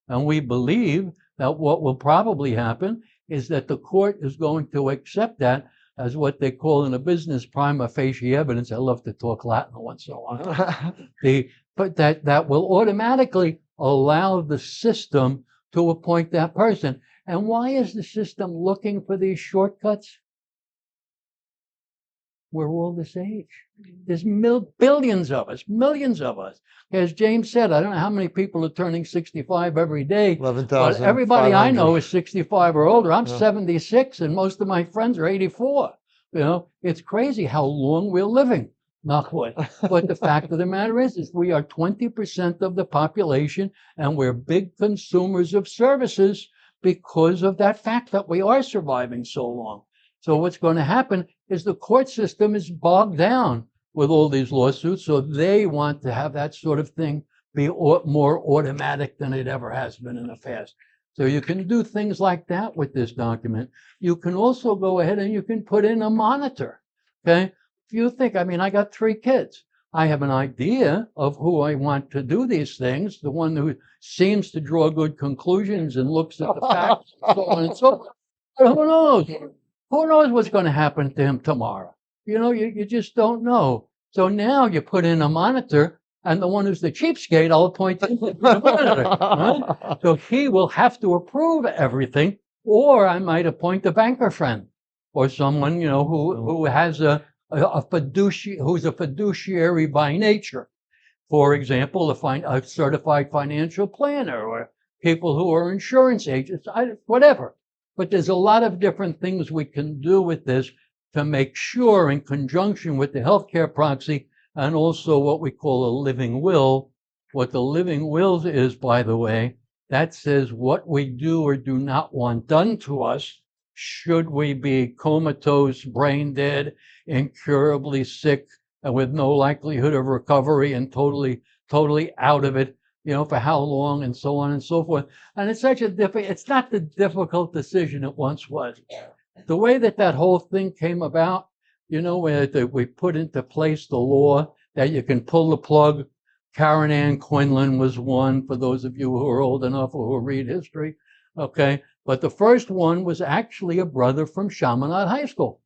And we believe that what will probably happen is that the court is going to accept that as what they call in a business prima facie evidence. I love to talk Latin once in a while. But that will automatically allow the system to appoint that person. And why is the system looking for these shortcuts? We're all this age. There's billions of us, millions of us. As James said, I don't know how many people are turning 65 every day. 11,000. But everybody I know is 65 or older. I'm Yeah. 76, and most of my friends are 84. You know, it's crazy how long we're living. Knock wood. But the fact of the matter is we are 20% of the population, and we're big consumers of services because of that fact that we are surviving so long. So what's going to happen is the court system is bogged down with all these lawsuits, so they want to have that sort of thing be more automatic than it ever has been in the past. So you can do things like that with this document. You can also go ahead and you can put in a monitor, okay? If you think, I mean, I got 3 kids. I have an idea of who I want to do these things, the one who seems to draw good conclusions and looks at the facts and so on and so forth. But who knows? Who knows what's going to happen to him tomorrow? You know, you just don't know. So now you put in a monitor, and the one who's the cheapskate, I'll appoint him to the monitor. Right? So he will have to approve everything, or I might appoint a banker friend or someone, you know, who has a who's a fiduciary by nature. For example, a certified financial planner, or people who are insurance agents, whatever. But there's a lot of different things we can do with this to make sure, in conjunction with the healthcare proxy and also what we call a living will. What the living will is, by the way, that says what we do or do not want done to us should we be comatose, brain dead, incurably sick, and with no likelihood of recovery and totally out of it, you know, for how long, and so on and so forth. And it's such it's not the difficult decision it once was. The way that whole thing came about, you know, where we put into place the law that you can pull the plug. Karen Ann Quinlan was one, for those of you who are old enough or who read history, okay? But the first one was actually a brother from Chaminade High School.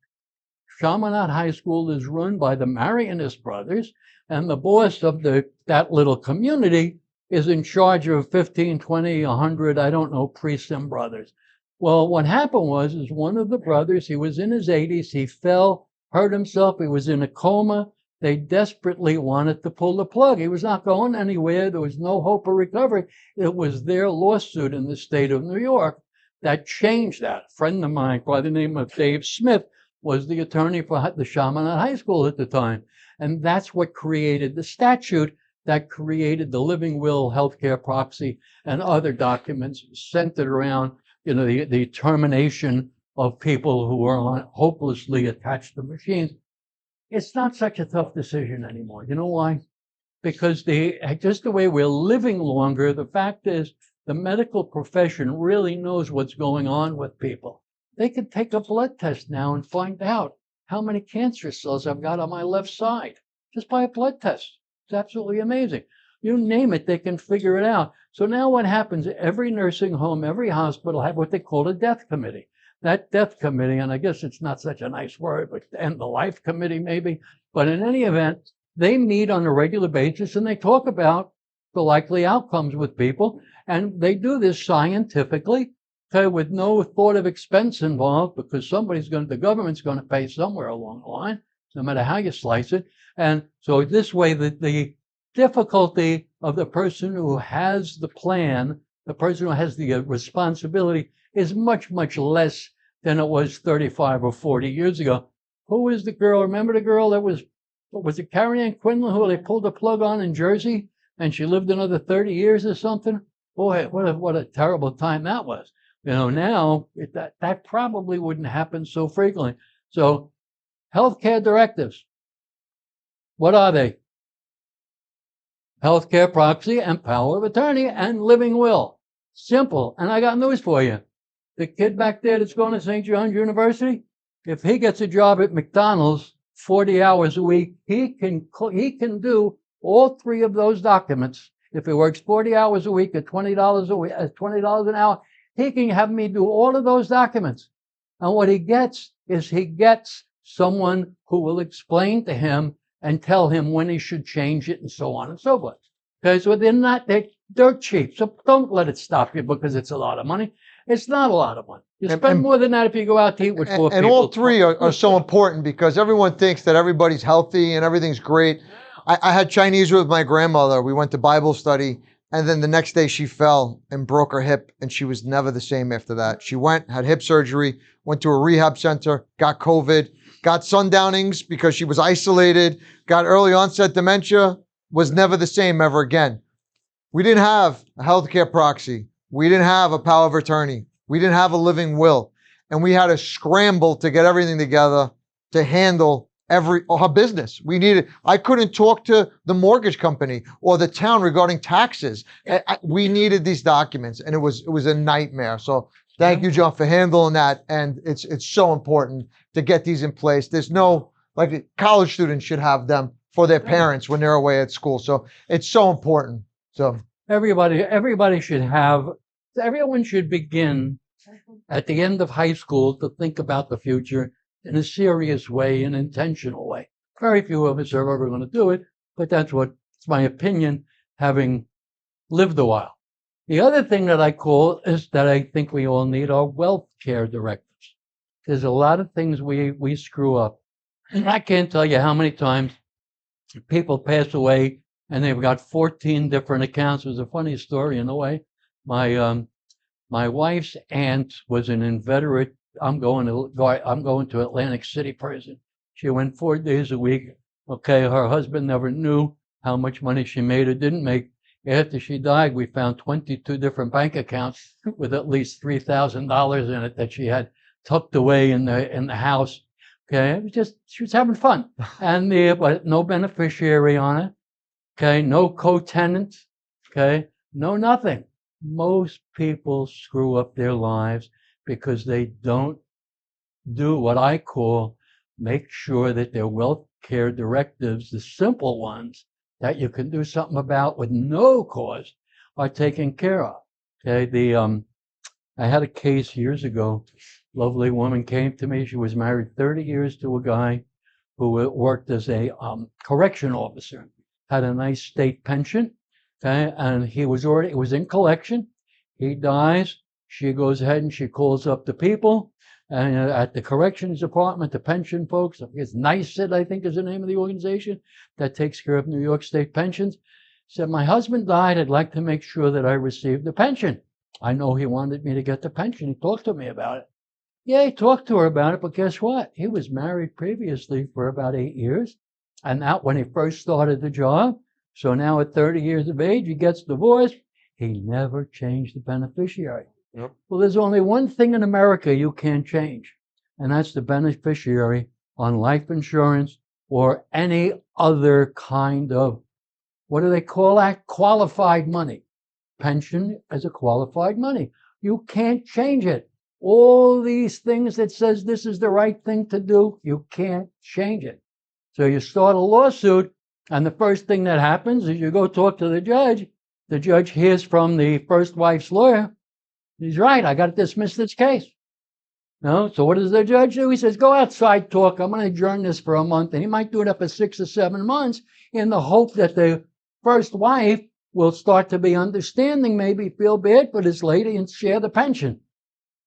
Chaminade High School is run by the Marianist brothers, and the boss of that little community is in charge of 15, 20, 100, I don't know, priests and brothers. Well, what happened was one of the brothers, he was in his 80s, he fell, hurt himself, he was in a coma. They desperately wanted to pull the plug. He was not going anywhere. There was no hope of recovery. It was their lawsuit in the state of New York that changed that. A friend of mine by the name of Dave Smith was the attorney for the Chaminade High School at the time. And that's what created the statute that created the living will, healthcare proxy, and other documents centered around, you know, the termination of people who are hopelessly attached to machines. It's not such a tough decision anymore. You know why? Because just the way we're living longer, the fact is the medical profession really knows what's going on with people. They can take a blood test now and find out how many cancer cells I've got on my left side just by a blood test. It's absolutely amazing. You name it, they can figure it out. So now what happens, every nursing home, every hospital have what they call a death committee. That death committee, and I guess it's not such a nice word, but end the life committee maybe, but in any event, they meet on a regular basis and they talk about the likely outcomes with people, and they do this scientifically, okay, with no thought of expense involved, because the government's going to pay somewhere along the line, no matter how you slice it. And so this way, the difficulty of the person who has the plan, the person who has the responsibility, is much, much less than it was 35 or 40 years ago. Who was the girl? Remember the girl that was was it Carrie Ann Quinlan who they pulled the plug on in Jersey, and she lived another 30 years or something? Boy, what a terrible time that was. Now that probably wouldn't happen so frequently. So healthcare directives, what are they? Healthcare proxy and power of attorney and living will. Simple. And I got news for you. The kid back there that's going to St. John's University, if he gets a job at McDonald's 40 hours a week, he can do all three of those documents. If he works 40 hours a week at $20 a week, at $20 an hour, he can have me do all of those documents. And what he gets is someone who will explain to him and tell him when he should change it and so on and so forth. Okay, so they're cheap. So don't let it stop you because it's a lot of money. It's not a lot of money. You spend more than that if you go out to eat with four people. And all three are so important because everyone thinks that everybody's healthy and everything's great. I had Chinese with my grandmother. We went to Bible study, and then the next day she fell and broke her hip, and she was never the same after that. She had hip surgery, went to a rehab center, got COVID, got sundownings because she was isolated, got early onset dementia, was never the same ever again. We didn't have a healthcare proxy. We didn't have a power of attorney. We didn't have a living will. And we had to scramble to get everything together to handle her business. I couldn't talk to the mortgage company or the town regarding taxes. We needed these documents, and it was a nightmare. So thank you, John, for handling that. And it's so important to get these in place. There's like college students should have them for their parents when they're away at school. So it's so important. So everybody should have. Everyone should begin at the end of high school to think about the future in a serious way, an intentional way. Very few of us are ever going to do it, but it's my opinion, having lived a while. The other thing that I call is that I think we all need are wealth care directives. There's a lot of things we screw up. And I can't tell you how many times people pass away and they've got 14 different accounts. It was a funny story in a way. My wife's aunt was an inveterate. I'm going to Atlantic City prison. She went 4 days a week. Okay, her husband never knew how much money she made or didn't make. After she died, we found 22 different bank accounts with at least $3,000 in it that she had tucked away in the house. Okay, it was she was having fun, but no beneficiary on it. Okay, no co-tenant. Okay, no nothing. Most people screw up their lives because they don't do what I call make sure that their wealth care directives, the simple ones that you can do something about with no cause, are taken care of. Okay, I had a case years ago. Lovely woman came to me. She was married 30 years to a guy who worked as a correction officer, had a nice state pension. Okay, and it was in collection. He dies. She goes ahead and she calls up the people and at the corrections department, the pension folks. It's NYSID, I think, is the name of the organization that takes care of New York State pensions. Said, my husband died. I'd like to make sure that I received the pension. I know he wanted me to get the pension. He talked to me about it. Yeah, he talked to her about it, but guess what? He was married previously for about 8 years, and that when he first started the job. So now at 30 years of age, he gets divorced. He never changed the beneficiary. Yep. Well, there's only one thing in America you can't change, and that's the beneficiary on life insurance or any other kind of, what do they call that? Qualified money. Pension is a qualified money. You can't change it. All these things that says this is the right thing to do, you can't change it. So you start a lawsuit, and the first thing that happens is you go talk to the judge. The judge hears from the first wife's lawyer. He's right, I got to dismiss this case. No? So what does the judge do? He says, go outside, talk. I'm going to adjourn this for a month. And he might do it up for 6 or 7 months in the hope that the first wife will start to be understanding, maybe feel bad for this lady and share the pension.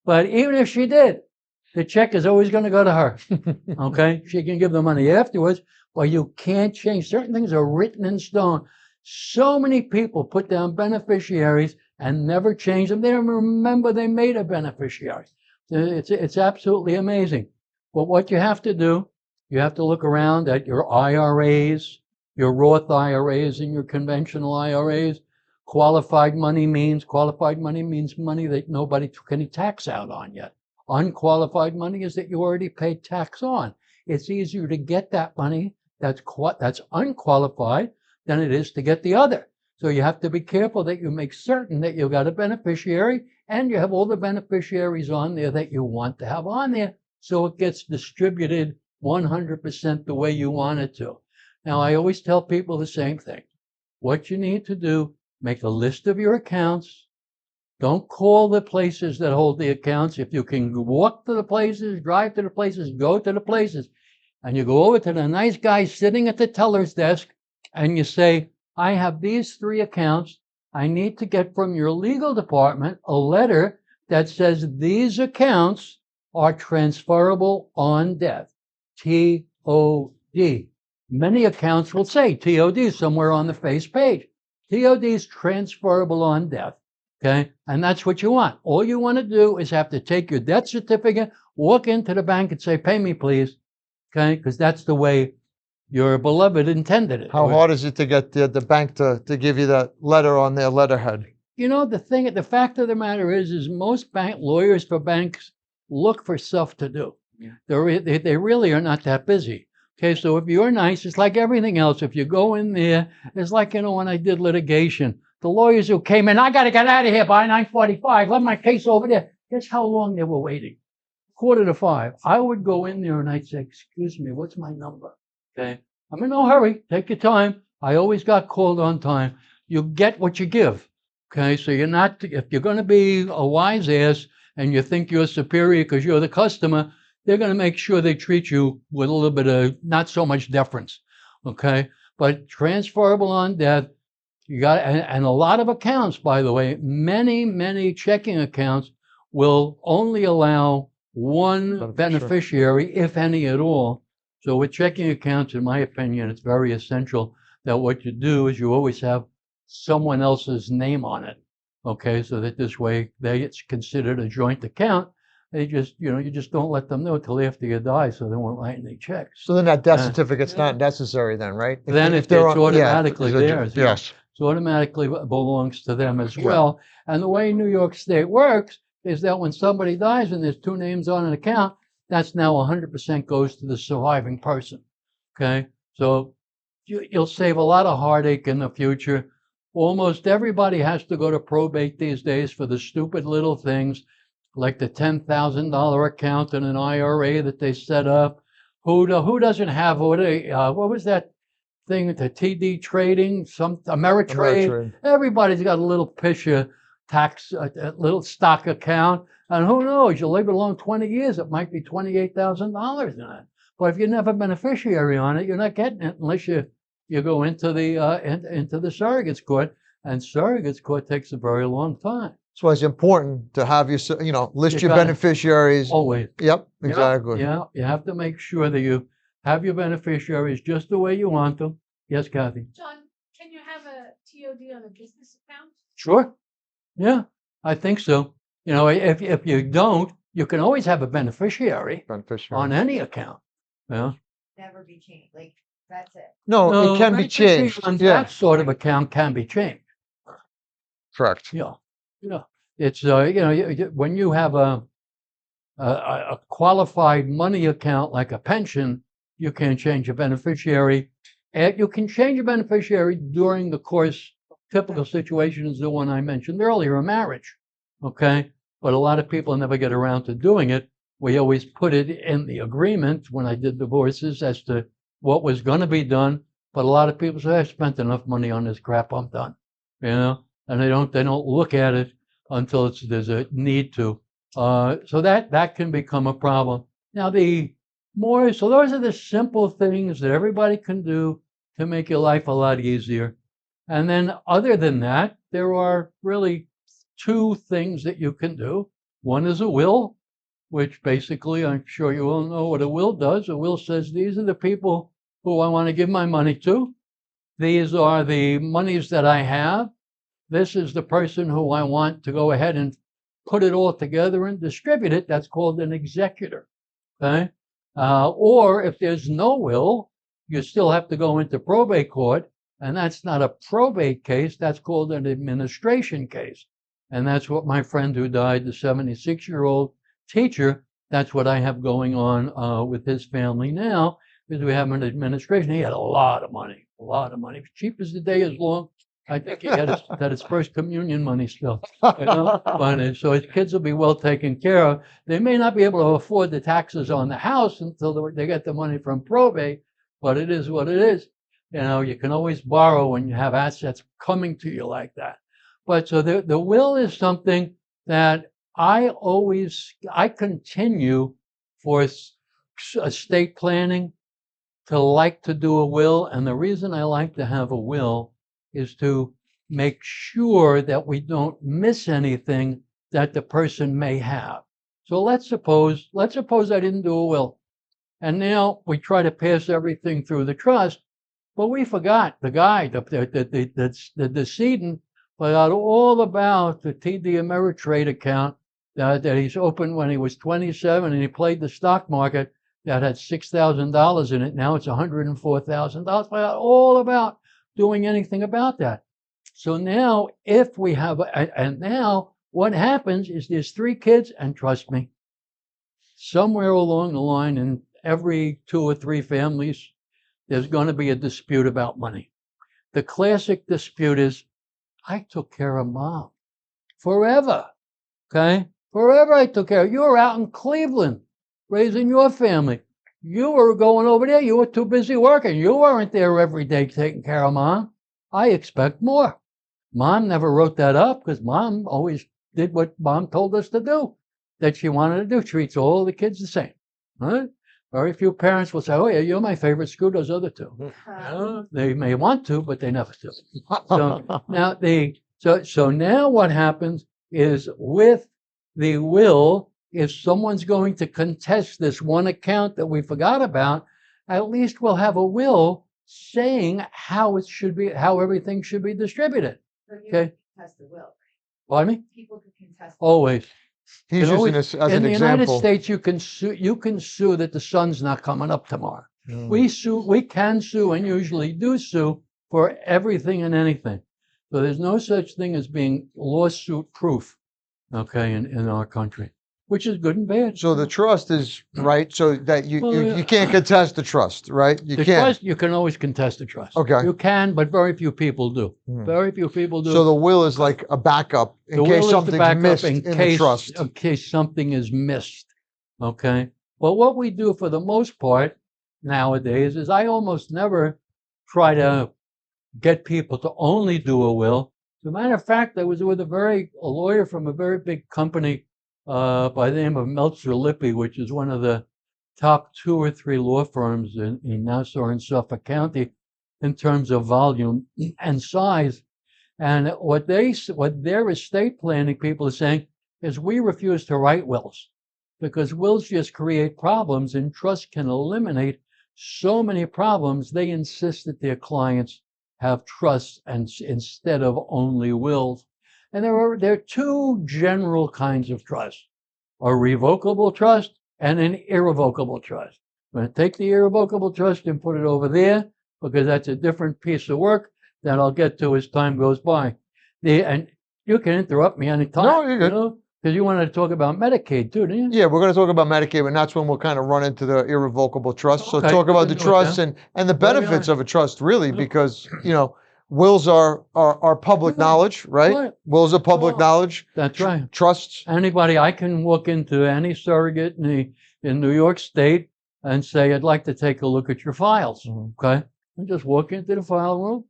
But even if she did, the check is always going to go to her. Okay? She can give the money afterwards, but you can't change. Certain things are written in stone. So many people put down beneficiaries and never change them. They don't remember they made a beneficiary. It's absolutely amazing. But what you have to do You have to look around at your IRAs, your Roth IRAs and your conventional IRAs. Qualified money means money that nobody took any tax out on yet. Unqualified money is that you already paid tax on. It's easier to get that money that's unqualified than it is to get the other. So you have to be careful that you make certain that you've got a beneficiary and you have all the beneficiaries on there that you want to have on there, so it gets distributed 100% the way you want it to. Now, I always tell people the same thing. What you need to do, make a list of your accounts. Don't call the places that hold the accounts. If you can walk to the places, drive to the places, go to the places, and you go over to the nice guy sitting at the teller's desk and you say, I have these 3 accounts. I need to get from your legal department a letter that says these accounts are transferable on death. TOD. Many accounts will say TOD somewhere on the face page. TOD is transferable on death. Okay, and that's what you want. All you want to do is have to take your death certificate, walk into the bank and say, pay me, please. Okay, because that's the way your beloved intended it. How hard is it to get the bank to give you that letter on their letterhead? You know, the fact of the matter is most lawyers for banks look for stuff to do. Yeah. They really are not that busy. Okay, so if you're nice, it's like everything else. If you go in there, it's like, when I did litigation, the lawyers who came in, I got to get out of here by 9:45, let my case over there. Guess how long they were waiting? 4:45. I would go in there and I'd say, excuse me, what's my number? Okay, I'm in no hurry. Take your time. I always got called on time. You get what you give. Okay, so if you're going to be a wise ass and you think you're superior because you're the customer, they're going to make sure they treat you with a little bit of not so much deference. Okay, but transferable on death, you got, and a lot of accounts, by the way, many checking accounts will only allow one beneficiary, if any at all. So with checking accounts, in my opinion, it's very essential that what you do is you always have someone else's name on it. Okay, so that this way it's considered a joint account. They just, you just don't let them know until after you die, so they won't write any checks. So then that death certificate's not necessary then, right? Then it's automatically theirs. Yes. So automatically belongs to them as well. And the way New York State works is that when somebody dies and there's 2 names on an account, that's now 100% goes to the surviving person. Okay, so you'll save a lot of heartache in the future. Almost everybody has to go to probate these days for the stupid little things like the $10,000 account in an IRA that they set up. Who doesn't have what was that thing, the TD trading, Ameritrade? Everybody's got a little Pisha tax, a little stock account, and who knows? You leave it alone 20 years, it might be $28,000 in it. But if you're never beneficiary on it, you're not getting it unless you go into the surrogates court, and surrogates court takes a very long time. That's why it's important to have list your beneficiaries. Always. Yep, exactly. Yeah, you have to make sure that you have your beneficiaries just the way you want them. Yes, Kathy? John, can you have a TOD on a business account? Sure. Yeah, I think so. If you don't, you can always have a beneficiary on any account. Yeah. Never be changed. Like, that's it. No, it can be changed. That sort of account can be changed. Correct. Yeah. It's when you have a qualified money account like a pension, you can change a beneficiary. And you can change a beneficiary during the course. Typical situation is the one I mentioned earlier, a marriage. Okay, but a lot of people never get around to doing it. We always put it in the agreement when I did divorces as to what was going to be done. But a lot of people say, I've spent enough money on this crap, I'm done. And they don't look at it until there's a need to. So that can become a problem. Now so those are the simple things that everybody can do to make your life a lot easier. And then other than that, there are really 2 things that you can do. One is a will, which basically, I'm sure you all know what a will does. A will says, these are the people who I want to give my money to. These are the monies that I have. This is the person who I want to go ahead and put it all together and distribute it. That's called an executor. Okay? Or if there's no will, you still have to go into probate court, and that's not a probate case. That's called an administration case. And that's what my friend who died, the 76-year-old teacher, that's what I have going on with his family now, because we have an administration. He had a lot of money, a lot of money. Cheap as the day is long. I think he had his first communion money still. You know? But, so his kids will be well taken care of. They may not be able to afford the taxes on the house until they get the money from probate, but it is what it is. You know, you can always borrow when you have assets coming to you like that. But so the will is something that I continue for estate planning to like to do a will. And the reason I like to have a will is to make sure that we don't miss anything that the person may have. So let's suppose I didn't do a will. And now we try to pass everything through the trust, but we forgot the guy, the decedent, forgot all about the TD Ameritrade account that he's opened when he was 27 and he played the stock market that had $6,000 in it. Now it's $104,000. Forgot all about doing anything about that. So now if we have, and now what happens is there's 3 kids, and trust me, somewhere along the line in every 2 or 3 families, there's going to be a dispute about money. The classic dispute is, I took care of mom forever. Okay? Forever I took care of. You were out in Cleveland raising your family. You were going over there. You were too busy working. You weren't there every day taking care of mom. I expect more. Mom never wrote that up because mom always did what mom told us to do, that she wanted to do. Treats all the kids the same. Right? Very few parents will say, oh, yeah, you're my favorite, screw those other 2. They may want to, but they never do. So now so now what happens is with the will, if someone's going to contest this one account that we forgot about, at least we'll have a will saying how everything should be distributed. So you Okay. can contest the will. Pardon me? People can contest. Always. He's using this as In an the United example. States, you can sue that the sun's not coming up tomorrow. We can sue and usually do sue for everything and anything. So there's no such thing as being lawsuit proof, okay, in our country, which is good and bad. So the trust is right, so that you Well, can't contest the trust, right? You The can't. trust, you can always contest the trust. Okay. You can, but very few people do. Hmm. Very few people do. So the will is like a backup in The case will is the something's backup missed in the trust. in case something is missed. Okay. But what we do for the most part nowadays is I almost never try to get people to only do a will. As a matter of fact, I was with a lawyer from a very big company by the name of Meltzer Lippy, which is one of the top 2 or 3 law firms in Nassau and Suffolk County in terms of volume and size. And what their estate planning people are saying is we refuse to write wills because wills just create problems, and trust can eliminate so many problems. They insist that their clients have trusts instead of only wills. And there are 2 general kinds of trust: a revocable trust and an irrevocable trust. I'm going to take the irrevocable trust and put it over there because that's a different piece of work that I'll get to as time goes by. And you can interrupt me anytime. No, you're good. You know, because you wanted to talk about Medicaid too, didn't you? Yeah, we're going to talk about Medicaid, and that's when we'll kind of run into the irrevocable trust. So Okay, talk we about can the do it trust then. and the Very benefits nice. of a trust, really, because wills are public Right. knowledge, right? Right. Wills are public Sure. knowledge. That's right. Trusts. Anybody, I can walk into any surrogate in New York State and say, I'd like to take a look at your files. Mhm. Okay. And just walk into the file room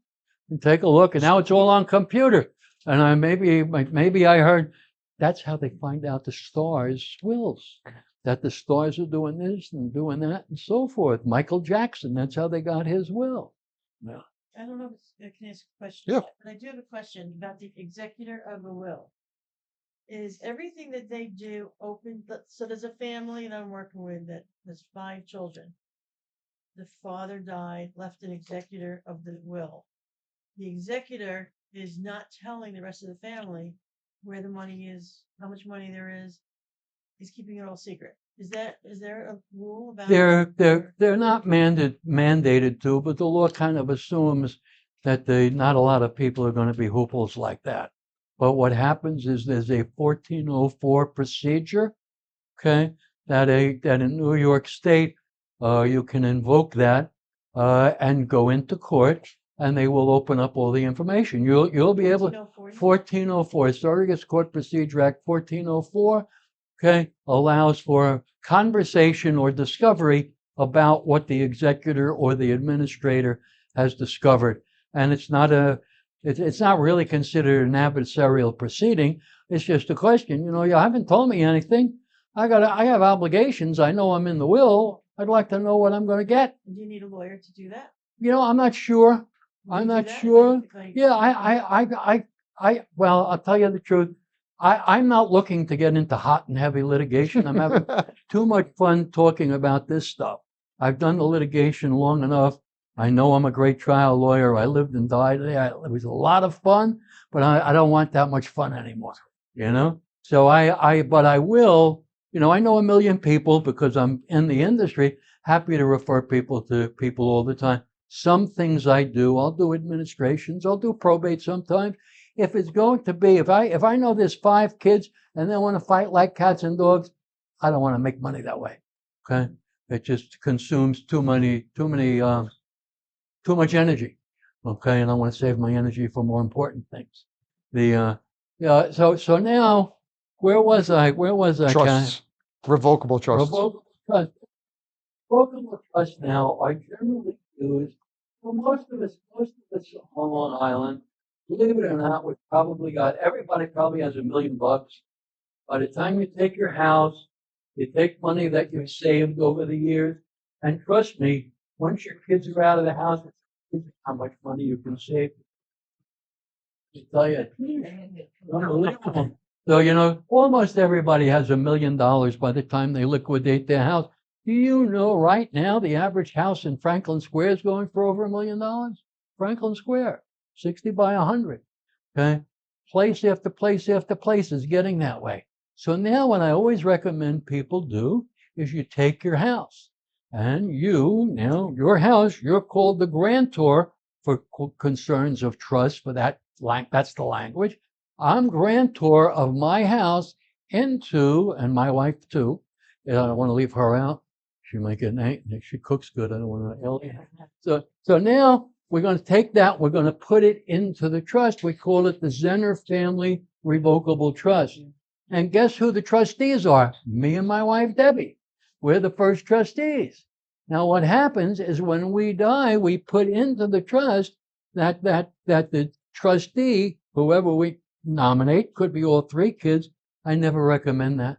and take a look. And now it's all on computer. And maybe I heard that's how they find out the stars' wills, that the stars are doing this and doing that and so forth. Michael Jackson, that's how they got his will. Yeah. I don't know if I can ask a question. Yeah. But I do have a question about the executor of a will. Is everything that they do open? So there's a family that I'm working with that has 5 children. The father died, left an executor of the will. The executor is not telling the rest of the family where the money is, how much money there is. He's keeping it all secret. Is there a rule about? They're not mandated to, but the law kind of assumes that not a lot of people are going to be hoopoles like that. But what happens is there's a 1404 procedure, okay, that in New York State you can invoke that and go into court, and they will open up all the information. You'll be able 1404 Surrogates Court Procedure Act 1404, okay, allows for conversation or discovery about what the executor or the administrator has discovered, and it's not really considered an adversarial proceeding. It's just a question. You haven't told me anything. I have obligations. I know I'm in the will. I'd like to know what I'm going to get. Do you need a lawyer to do that? I'm not sure. I'm not sure. Yeah, well, I'll tell you the truth. I'm not looking to get into hot and heavy litigation. I'm having too much fun talking about this stuff. I've done the litigation long enough. I know I'm a great trial lawyer. I lived and died there. It was a lot of fun, but I don't want that much fun anymore, So but I will, I know a million people because I'm in the industry, happy to refer people to people all the time. Some things I do, I'll do administrations, I'll do probate sometimes. If it's going to be, if I know there's 5 kids and they want to fight like cats and dogs, I don't want to make money that way. Okay, it just consumes too much energy. Okay, and I want to save my energy for more important things. So now, where was I? Trusts, revocable trusts. Revocable trust. Revocable trust now are generally used for most of us on Long Island. Believe it or not, everybody probably has $1 million. By the time you take your house, you take money that you've saved over the years, and trust me, once your kids are out of the house, it's how much money you can save. I tell you, unbelievable. So, almost everybody has $1 million by the time they liquidate their house. Do you know right now the average house in Franklin Square is going for over $1 million? Franklin Square. 60 by 100, okay? Place after place after place is getting that way. So now what I always recommend people do is you take your house and your house, you're called the grantor for concerns of trust for that, that's the language. I'm grantor of my house into, and my wife too, I don't want to leave her out. She might get she cooks good. I don't want to ill. So now, we're going to take that, we're going to put it into the trust. We call it the Zenir Family Revocable Trust. And guess who the trustees are? Me and my wife, Debbie. We're the first trustees. Now, what happens is when we die, we put into the trust that the trustee, whoever we nominate, could be all 3 kids. I never recommend that.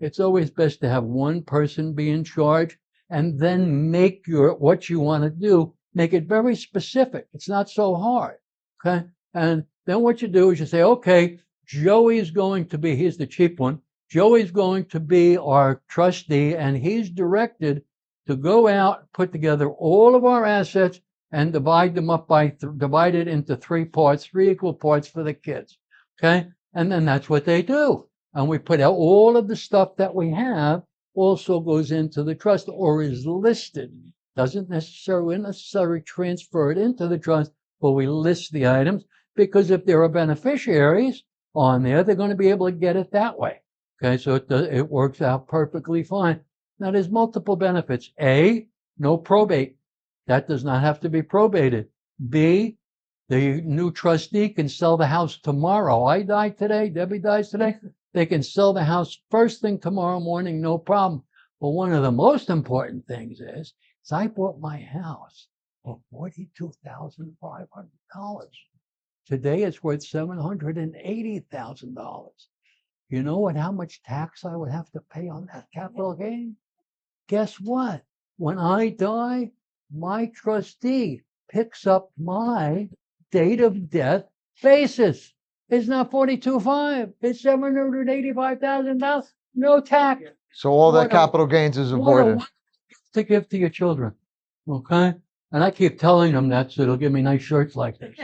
It's always best to have one person be in charge and then make what you want to do. Make it very specific. It's not so hard, okay? And then what you do is you say, okay, Joey's going to be, he's the cheap one, Joey's going to be our trustee, and he's directed to go out, put together all of our assets, and divide them up divide it into 3 parts, 3 equal parts for the kids, okay? And then that's what they do. And we put out all of the stuff that we have also goes into the trust or is listed. Doesn't necessarily transfer it into the trust, but we list the items because if there are beneficiaries on there, they're going to be able to get it that way. Okay, so it works out perfectly fine. Now, there's multiple benefits. A, no probate. That does not have to be probated. B, the new trustee can sell the house tomorrow. I die today, Debbie dies today. They can sell the house first thing tomorrow morning, no problem. But one of the most important things is I bought my house for $42,500. Today it's worth $780,000. You know how much tax I would have to pay on that capital gain? Guess what? When I die, my trustee picks up my date of death basis. It's not $42,500. It's $785,000. No tax. So all that capital gains is avoided. To give to your children, okay? And I keep telling them that so they'll give me nice shirts like this.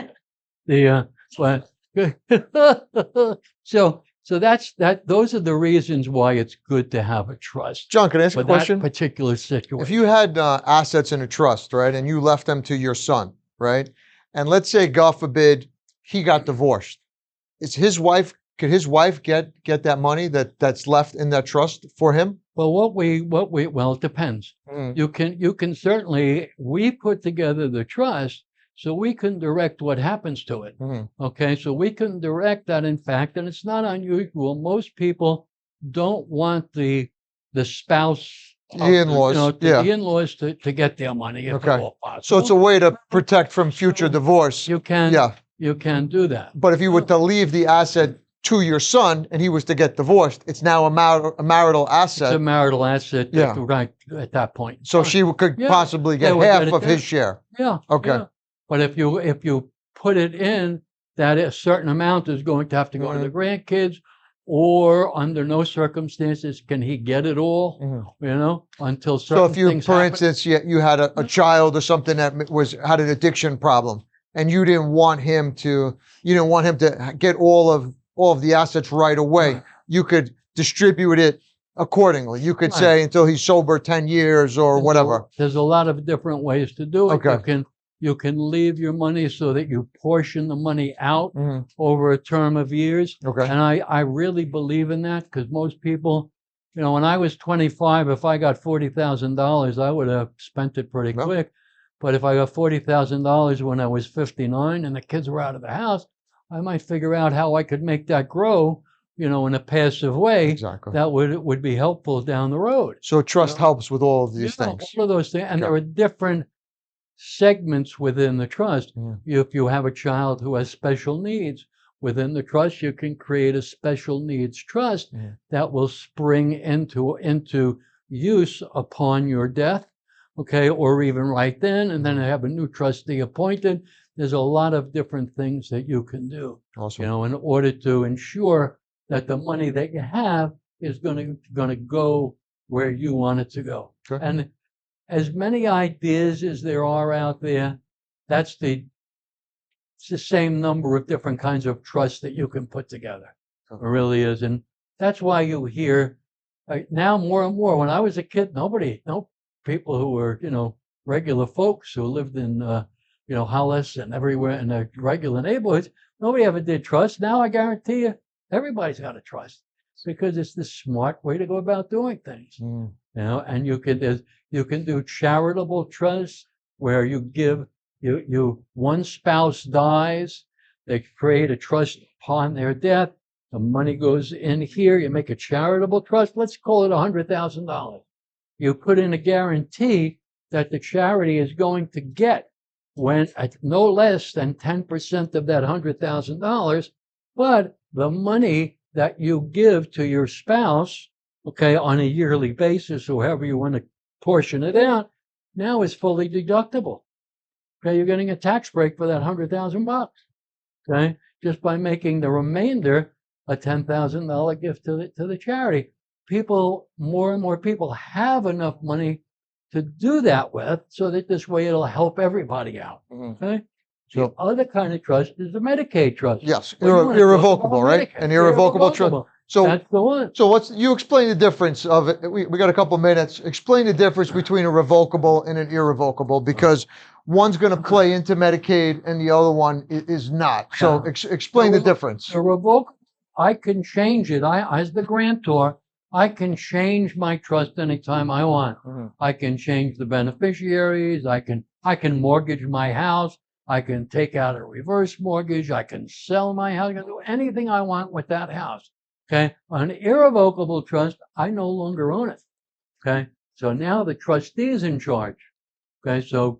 So So those are the reasons why it's good to have a trust John, can I ask for a that question? particular situation. If you had assets in a trust, right, and you left them to your son, right, and let's say, God forbid, he got divorced, could his wife get that money that's left in that trust for him? Well, well, it depends. Mm, You can certainly, we put together the trust so we can direct what happens to it. mhm. Okay, so we can direct that, in fact, and it's not unusual. Most people don't want the spouse, The in-laws, yeah. the in-laws to get their money if Okay. at all possible. So it's a way to protect from future divorce. You can Yeah. you can do that. But if you were to leave the asset to your son and he was to get divorced, it's now a marital It's a asset. marital asset, Yeah. right at that point. So Fine. she could Yeah. possibly They get would half get it of there. his share. Yeah. Okay. yeah. But if you put it in that a certain amount is going to have to go to the grandkids, or under no circumstances can he get it all, Mhm. until So certain if you, things for happen. instance, you had a child or something that had an addiction problem, and you didn't want him to get all of the assets right away, Right. you could distribute it accordingly. You could Right. say until he's sober 10 years or whatever. There's a lot of different ways to do it. Okay. You can leave your money so that you portion the money out Mhm. over a term of years. Okay. And I really believe in that, because most people, when I was 25, if I got $40,000, I would have spent it pretty No. quick. But if I got $40,000 when I was 59 and the kids were out of the house, I might figure out how I could make that grow, in a passive way. Exactly. That would be helpful down the road. So trust helps with all of these Yeah, things. all of those things. And Okay. there are different segments within the trust. Yeah. If you have a child who has special needs, within the trust, you can create a special needs trust Yeah. that will spring into use upon your death, okay, or even right then, and then have a new trustee appointed. There's a lot of different things that you can do, Awesome. in order to ensure that the money that you have is going to go where you want it to go. Okay. And as many ideas as there are out there, it's the same number of different kinds of trusts that you can put together. It really is. And that's why you hear now more and more. When I was a kid, no people who were, regular folks who lived in, Hollis and everywhere in the regular neighborhoods, nobody ever did trust. Now I guarantee you, everybody's got a trust, because it's the smart way to go about doing things. Mm. And you can do charitable trusts where you give one spouse dies, they create a trust upon their death. The money goes in here. You make a charitable trust. Let's call it $100,000. You put in a guarantee that the charity is going to get when at no less than 10% of that $100,000, but the money that you give to your spouse, okay, on a yearly basis, or however you want to portion it out, now is fully deductible. Okay, you're getting a tax break for that $100,000. Okay, just by making the remainder a $10,000 gift to the charity. More and more people have enough money to do that with, so that this way it'll help everybody out. Mhm. Okay. So- The other kind of trust is the Medicaid trust. Yes, Well, you wanna talk irrevocable, about right? Medicaid. An irrevocable trust. So That's the one. So you explain the difference of it? We got a couple minutes. Explain the difference between a revocable and an irrevocable, because one's going to play into Medicaid and the other one is not. So explain the difference. The revocable, I can change it. As the grantor, I can change my trust anytime I want. Mhm. I can change the beneficiaries. I can mortgage my house. I can take out a reverse mortgage. I can sell my house. I can do anything I want with that house. Okay. An irrevocable trust, I no longer own it. Okay. So now the trustee is in charge. Okay. So,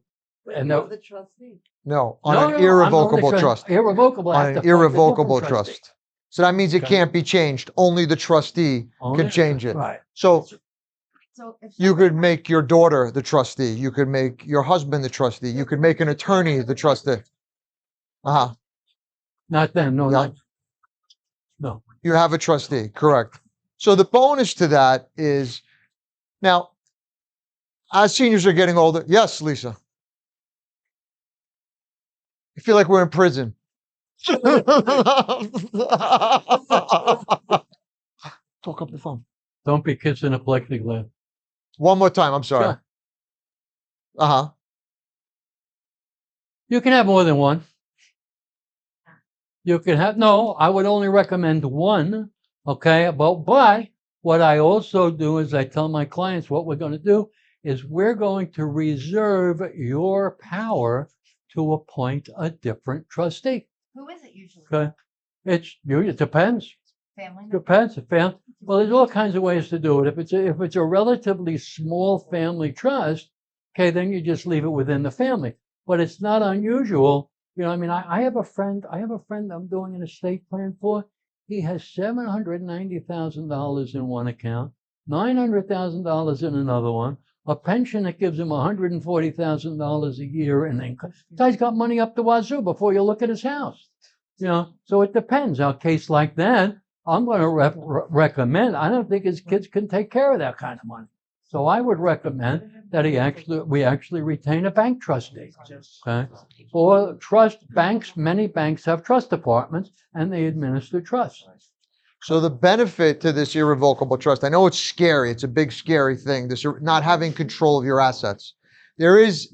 and You're the trustee. No, on No, an no, I'm not irrevocable the trust. Irrevocable. I On have an to appoint a different irrevocable trustee. trust. So that means it Okay. can't be changed. Only the trustee Only can the change it. Right. So So if you somebody- could make your daughter the trustee. You could make your husband the trustee. You could make an attorney the trustee. Uh-huh. Not then. No, Yeah. no. You have a trustee, correct. So the bonus to that is, now, as seniors are getting older, yes, Lisa. I feel like we're in prison. Talk up the phone. Don't be kissing a plexiglass. One more time. I'm sorry. Sure. Uh-huh. You can have more than one. You can have, no, I would only recommend one, okay? But what I also do is I tell my clients what we're going to do is we're going to reserve your power to appoint a different trustee. Who is it usually? Okay? It depends. Family member? Depends. Well, there's all kinds of ways to do it. If it's a relatively small family trust, okay, then you just leave it within the family. But it's not unusual. You know, I mean, I have a friend I'm doing an estate plan for. He has $790,000 in one account, $900,000 in another one, a pension that gives him $140,000 a year in income. The guy's got money up the wazoo before you look at his house. You know, so it depends. Now, a case like that, I'm going to recommend. I don't think his kids can take care of that kind of money. So I would recommend that we actually retain a bank trustee. Okay. For trust banks, many banks have trust departments and they administer trusts. So the benefit to this irrevocable trust, I know it's scary. It's a big, scary thing. This not having control of your assets. There is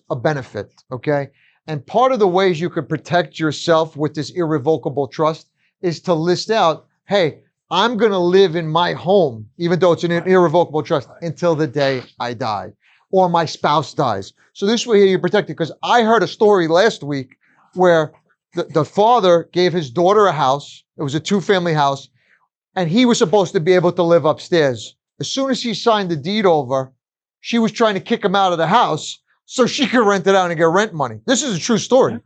a benefit, okay? And part of the ways you could protect yourself with this irrevocable trust is to list out, hey, I'm going to live in my home, even though it's an irrevocable trust, until the day I die or my spouse dies. So this way you're protected. Because I heard a story last week where the father gave his daughter a house. It was a 2-family house, and he was supposed to be able to live upstairs. As soon as he signed the deed over, she was trying to kick him out of the house so she could rent it out and get rent money. This is a true story.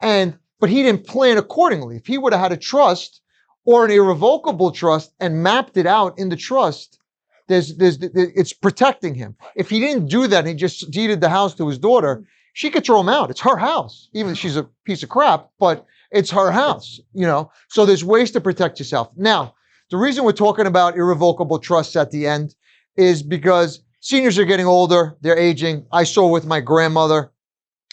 But he didn't plan accordingly. If he would have had a trust or an irrevocable trust and mapped it out in the trust, it's protecting him. If he didn't do that and he just deeded the house to his daughter, she could throw him out. It's her house, even if she's a piece of crap, but it's her house, you know? So there's ways to protect yourself. Now, the reason we're talking about irrevocable trusts at the end is because seniors are getting older, they're aging. I saw with my grandmother,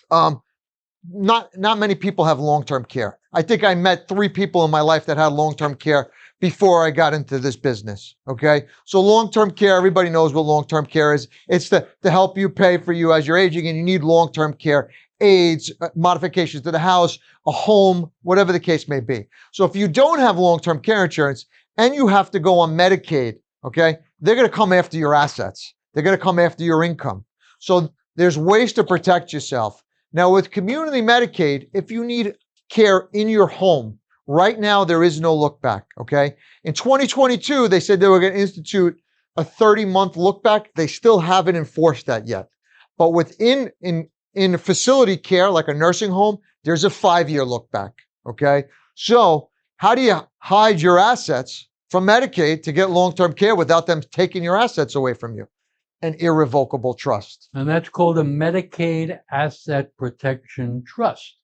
not many people have long-term care. I think I met 3 people in my life that had long-term care before I got into this business, okay? So long-term care, everybody knows what long-term care is. It's to help you pay for you as you're aging and you need long-term care, aids, modifications to the house, a home, whatever the case may be. So if you don't have long-term care insurance and you have to go on Medicaid, okay, they're gonna come after your assets. They're gonna come after your income. So there's ways to protect yourself. Now with community Medicaid, if you need care in your home, right now there is no look back, okay? In 2022, they said they were gonna institute a 30-month look back. They still haven't enforced that yet. But within in facility care, like a nursing home, there's a 5-year look back, okay? So how do you hide your assets from Medicaid to get long-term care without them taking your assets away from you? An irrevocable trust. And that's called a Medicaid Asset Protection Trust.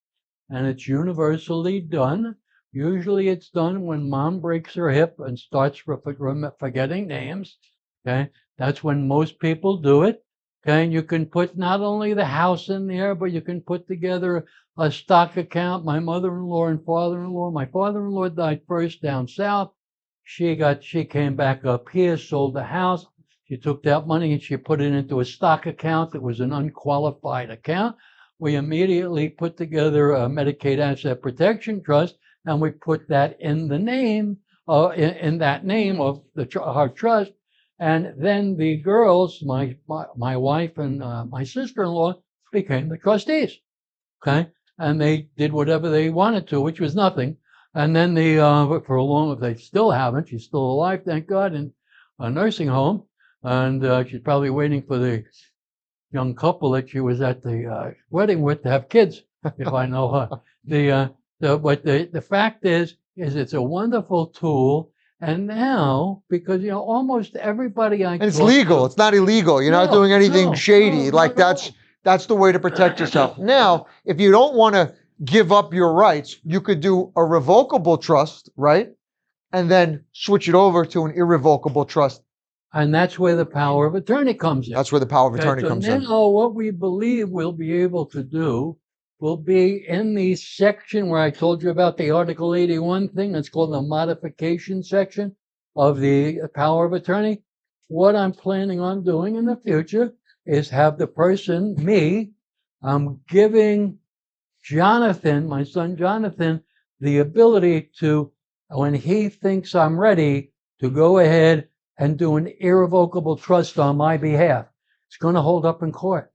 And it's universally done. Usually it's done when mom breaks her hip and starts forgetting names. Okay. That's when most people do it. Okay. And you can put not only the house in there, but you can put together a stock account. My mother-in-law and father-in-law, my father-in-law died first down south. She came back up here, sold the house. She took that money and she put it into a stock account that was an unqualified account. We immediately put together a Medicaid Asset Protection Trust, and we put that in the name, in that name of our trust. And then the girls, my wife and my sister-in-law, became the trustees. Okay, and they did whatever they wanted to, which was nothing. And then they still haven't. She's still alive, thank God, in a nursing home. And she's probably waiting for the young couple that she was at the wedding with to have kids, if I know her. But the fact is it's a wonderful tool. And now, because, you know, almost everybody And it's legal. It's not illegal. You're not doing anything shady. That's the way to protect yourself. Now, if you don't want to give up your rights, you could do a revocable trust, right? And then switch it over to an irrevocable trust. And that's where the power of attorney comes in. That's where the power of attorney comes in. Now, what we believe we'll be able to do will be in the section where I told you about the Article 81 thing. That's called the modification section. of the power of attorney. What I'm planning on doing in the future is have the person, me, I'm giving Jonathan, my son Jonathan, the ability to, when he thinks I'm ready, to go ahead and do an irrevocable trust on my behalf. It's going to hold up in court.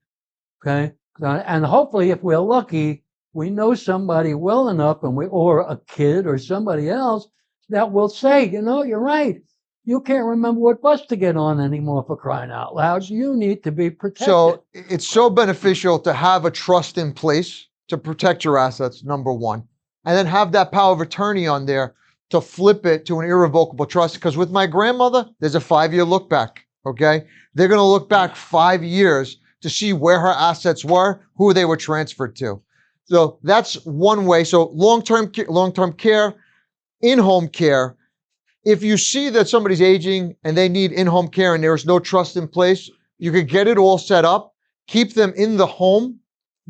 Okay. And hopefully, if we're lucky, we know somebody well enough, or a kid or somebody else that will say, you're right. You can't remember what bus to get on anymore, for crying out loud. You need to be protected. So it's so beneficial to have a trust in place to protect your assets, number one, and then have that power of attorney on there to flip it to an irrevocable trust. Because with my grandmother, there's a 5-year look back. Okay. They're going to look back 5 years to see where her assets were, who they were transferred to. So that's one way. So long-term care, in-home care. If you see that somebody's aging and they need in-home care and there is no trust in place, you could get it all set up, keep them in the home,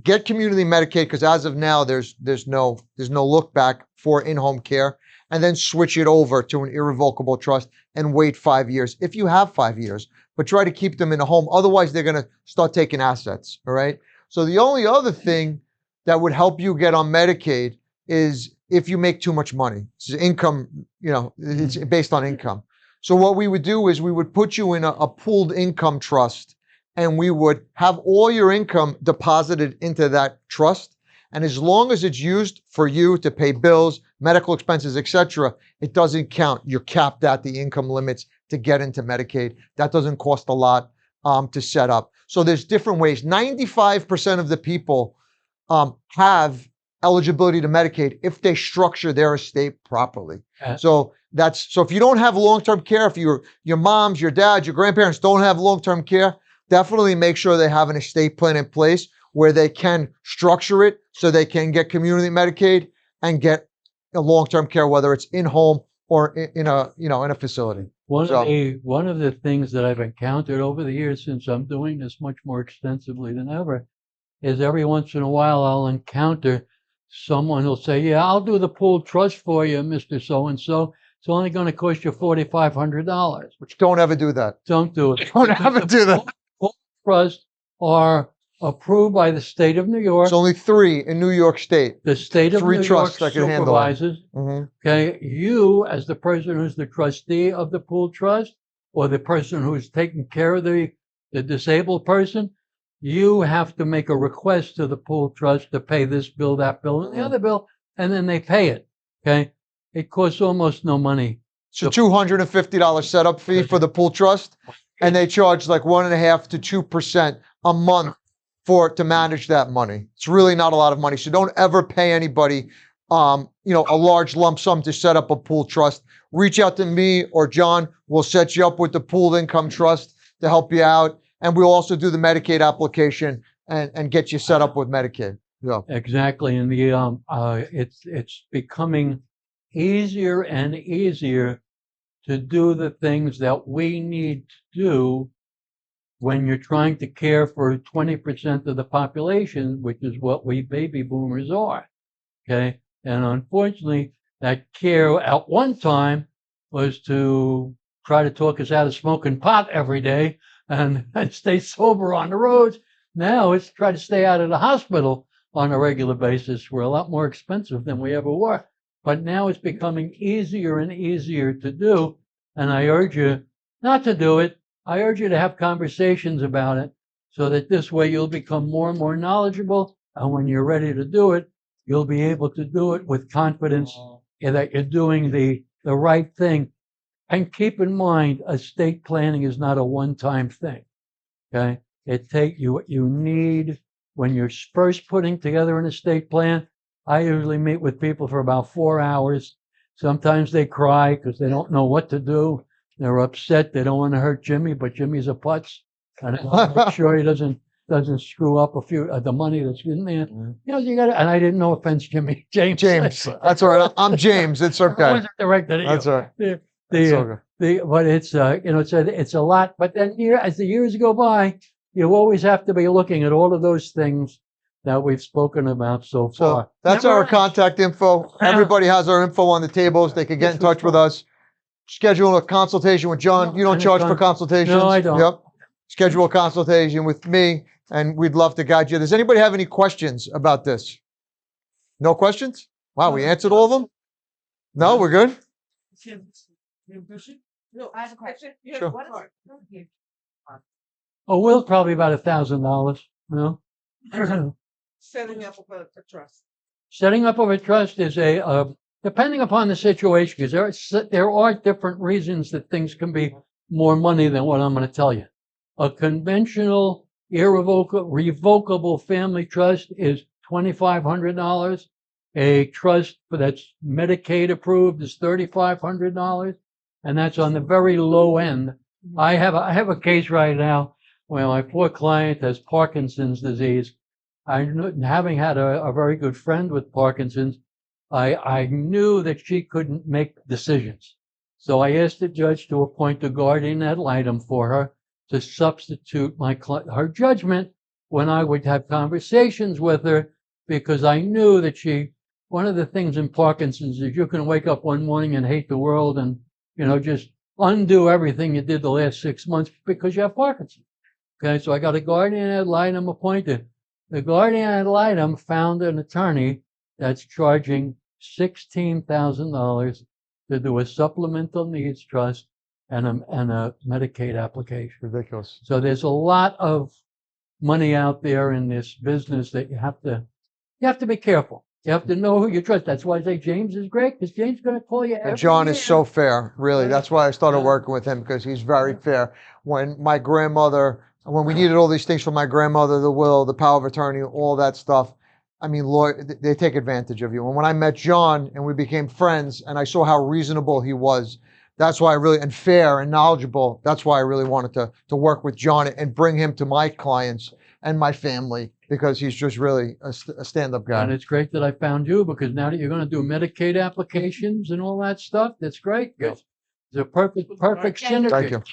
get community Medicaid, because as of now, there's no look back for in-home care, and then switch it over to an irrevocable trust and wait 5 years if you have 5 years. But try to keep them in the home. Otherwise, they're going to start taking assets. All right. So the only other thing that would help you get on Medicaid is if you make too much money. It's income, it's based on income. So what we would do is we would put you in a pooled income trust, and we would have all your income deposited into that trust. And as long as it's used for you to pay bills, medical expenses, etc., it doesn't count. You're capped at the income limits to get into Medicaid. That doesn't cost a lot to set up. So there's different ways. 95% of the people have eligibility to Medicaid if they structure their estate properly. So if you don't have long-term care, if your moms, your dads, your grandparents don't have long-term care, definitely make sure they have an estate plan in place where they can structure it so they can get community Medicaid and get a long-term care, whether it's in-home or in a facility. One of the things that I've encountered over the years, since I'm doing this much more extensively than ever, is every once in a while I'll encounter someone who'll say, "Yeah, I'll do the pooled trust for you, Mr. So-and-so. It's only going to cost you $4,500. Which don't ever do that. Don't do it. Don't ever do that. Pooled trusts are approved by the state of New York. There's only 3 in New York State. The state of New York trusts that can handle it. supervises. Okay, you as the person who's the trustee of the pooled trust, or the person who's taking care of the disabled person, you have to make a request to the pooled trust to pay this bill, that bill, and the other bill, and then they pay it. Okay, it costs almost no money. It's a $250 setup fee for the pool trust, and they charge like 1.5% to 2% a month to manage that money. It's really not a lot of money. So don't ever pay anybody, a large lump sum to set up a pool trust. Reach out to me or John. We'll set you up with the pooled income trust to help you out. And we'll also do the Medicaid application and get you set up with Medicaid. Yeah. Exactly. And it's becoming easier and easier to do the things that we need to do when you're trying to care for 20% of the population, which is what we baby boomers are. Okay. And unfortunately, that care at one time was to try to talk us out of smoking pot every day and stay sober on the roads. Now it's try to stay out of the hospital on a regular basis. We're a lot more expensive than we ever were. But now it's becoming easier and easier to do. And I urge you not to do it. I urge you to have conversations about it so that this way you'll become more and more knowledgeable. And when you're ready to do it, you'll be able to do it with confidence that you're doing the right thing. And keep in mind, estate planning is not a one-time thing. Okay? You need, when you're first putting together an estate plan, I usually meet with people for about 4 hours. Sometimes they cry because they don't know what to do. They're upset. They don't want to hurt Jimmy, but Jimmy's a putz. And I want to make sure he doesn't screw up a few the money that's in there. You got to. And I didn't know offense, Jimmy. James. That's all right. I'm James. It's okay. I wasn't directed at you. That's all right. But it's a lot. But then as the years go by, you always have to be looking at all of those things that we've spoken about so far. So that's our contact info. Everybody has our info on the tables. They can get in touch with us. schedule a consultation with John. You don't charge for consultations? No, I don't. Yep. Schedule a consultation with me, and we'd love to guide you. Does anybody have any questions about this? No questions? Wow, we answered all of them? No, we're good? No, I have a question. Sure. What is A will's probably about $1,000, you know? setting up a trust? Setting up of a trust is depending upon the situation, because there are different reasons that things can be more money than what I'm going to tell you. A conventional, revocable family trust is $2,500. A trust that's Medicaid approved is $3,500, and that's on the very low end. I have a case right now where my poor client has Parkinson's disease. Having had a very good friend with Parkinson's, I knew that she couldn't make decisions. So I asked the judge to appoint a guardian ad litem for her to substitute her judgment when I would have conversations with her, because I knew that one of the things in Parkinson's is you can wake up one morning and hate the world and, just undo everything you did the last 6 months because you have Parkinson's. Okay, so I got a guardian ad litem appointed. The guardian ad litem found an attorney that's charging $16,000 to do a supplemental needs trust and a Medicaid application. Ridiculous. So there's a lot of money out there in this business that you have to be careful. You have to know who you trust. That's why I say James is great, because James is going to call you every And John year. is so fair, really. Yeah. That's why I started Yeah. working with him, because he's very fair. When we needed all these things for my grandmother, the will, the power of attorney, all that stuff, I mean, they take advantage of you. And when I met John and we became friends and I saw how reasonable he was, that's why and fair and knowledgeable, that's why I really wanted to work with John and bring him to my clients and my family, because he's just really a stand-up guy. And it's great that I found you, because now that you're going to do Medicaid applications and all that stuff, that's great. It's a perfect synergy. Thank you.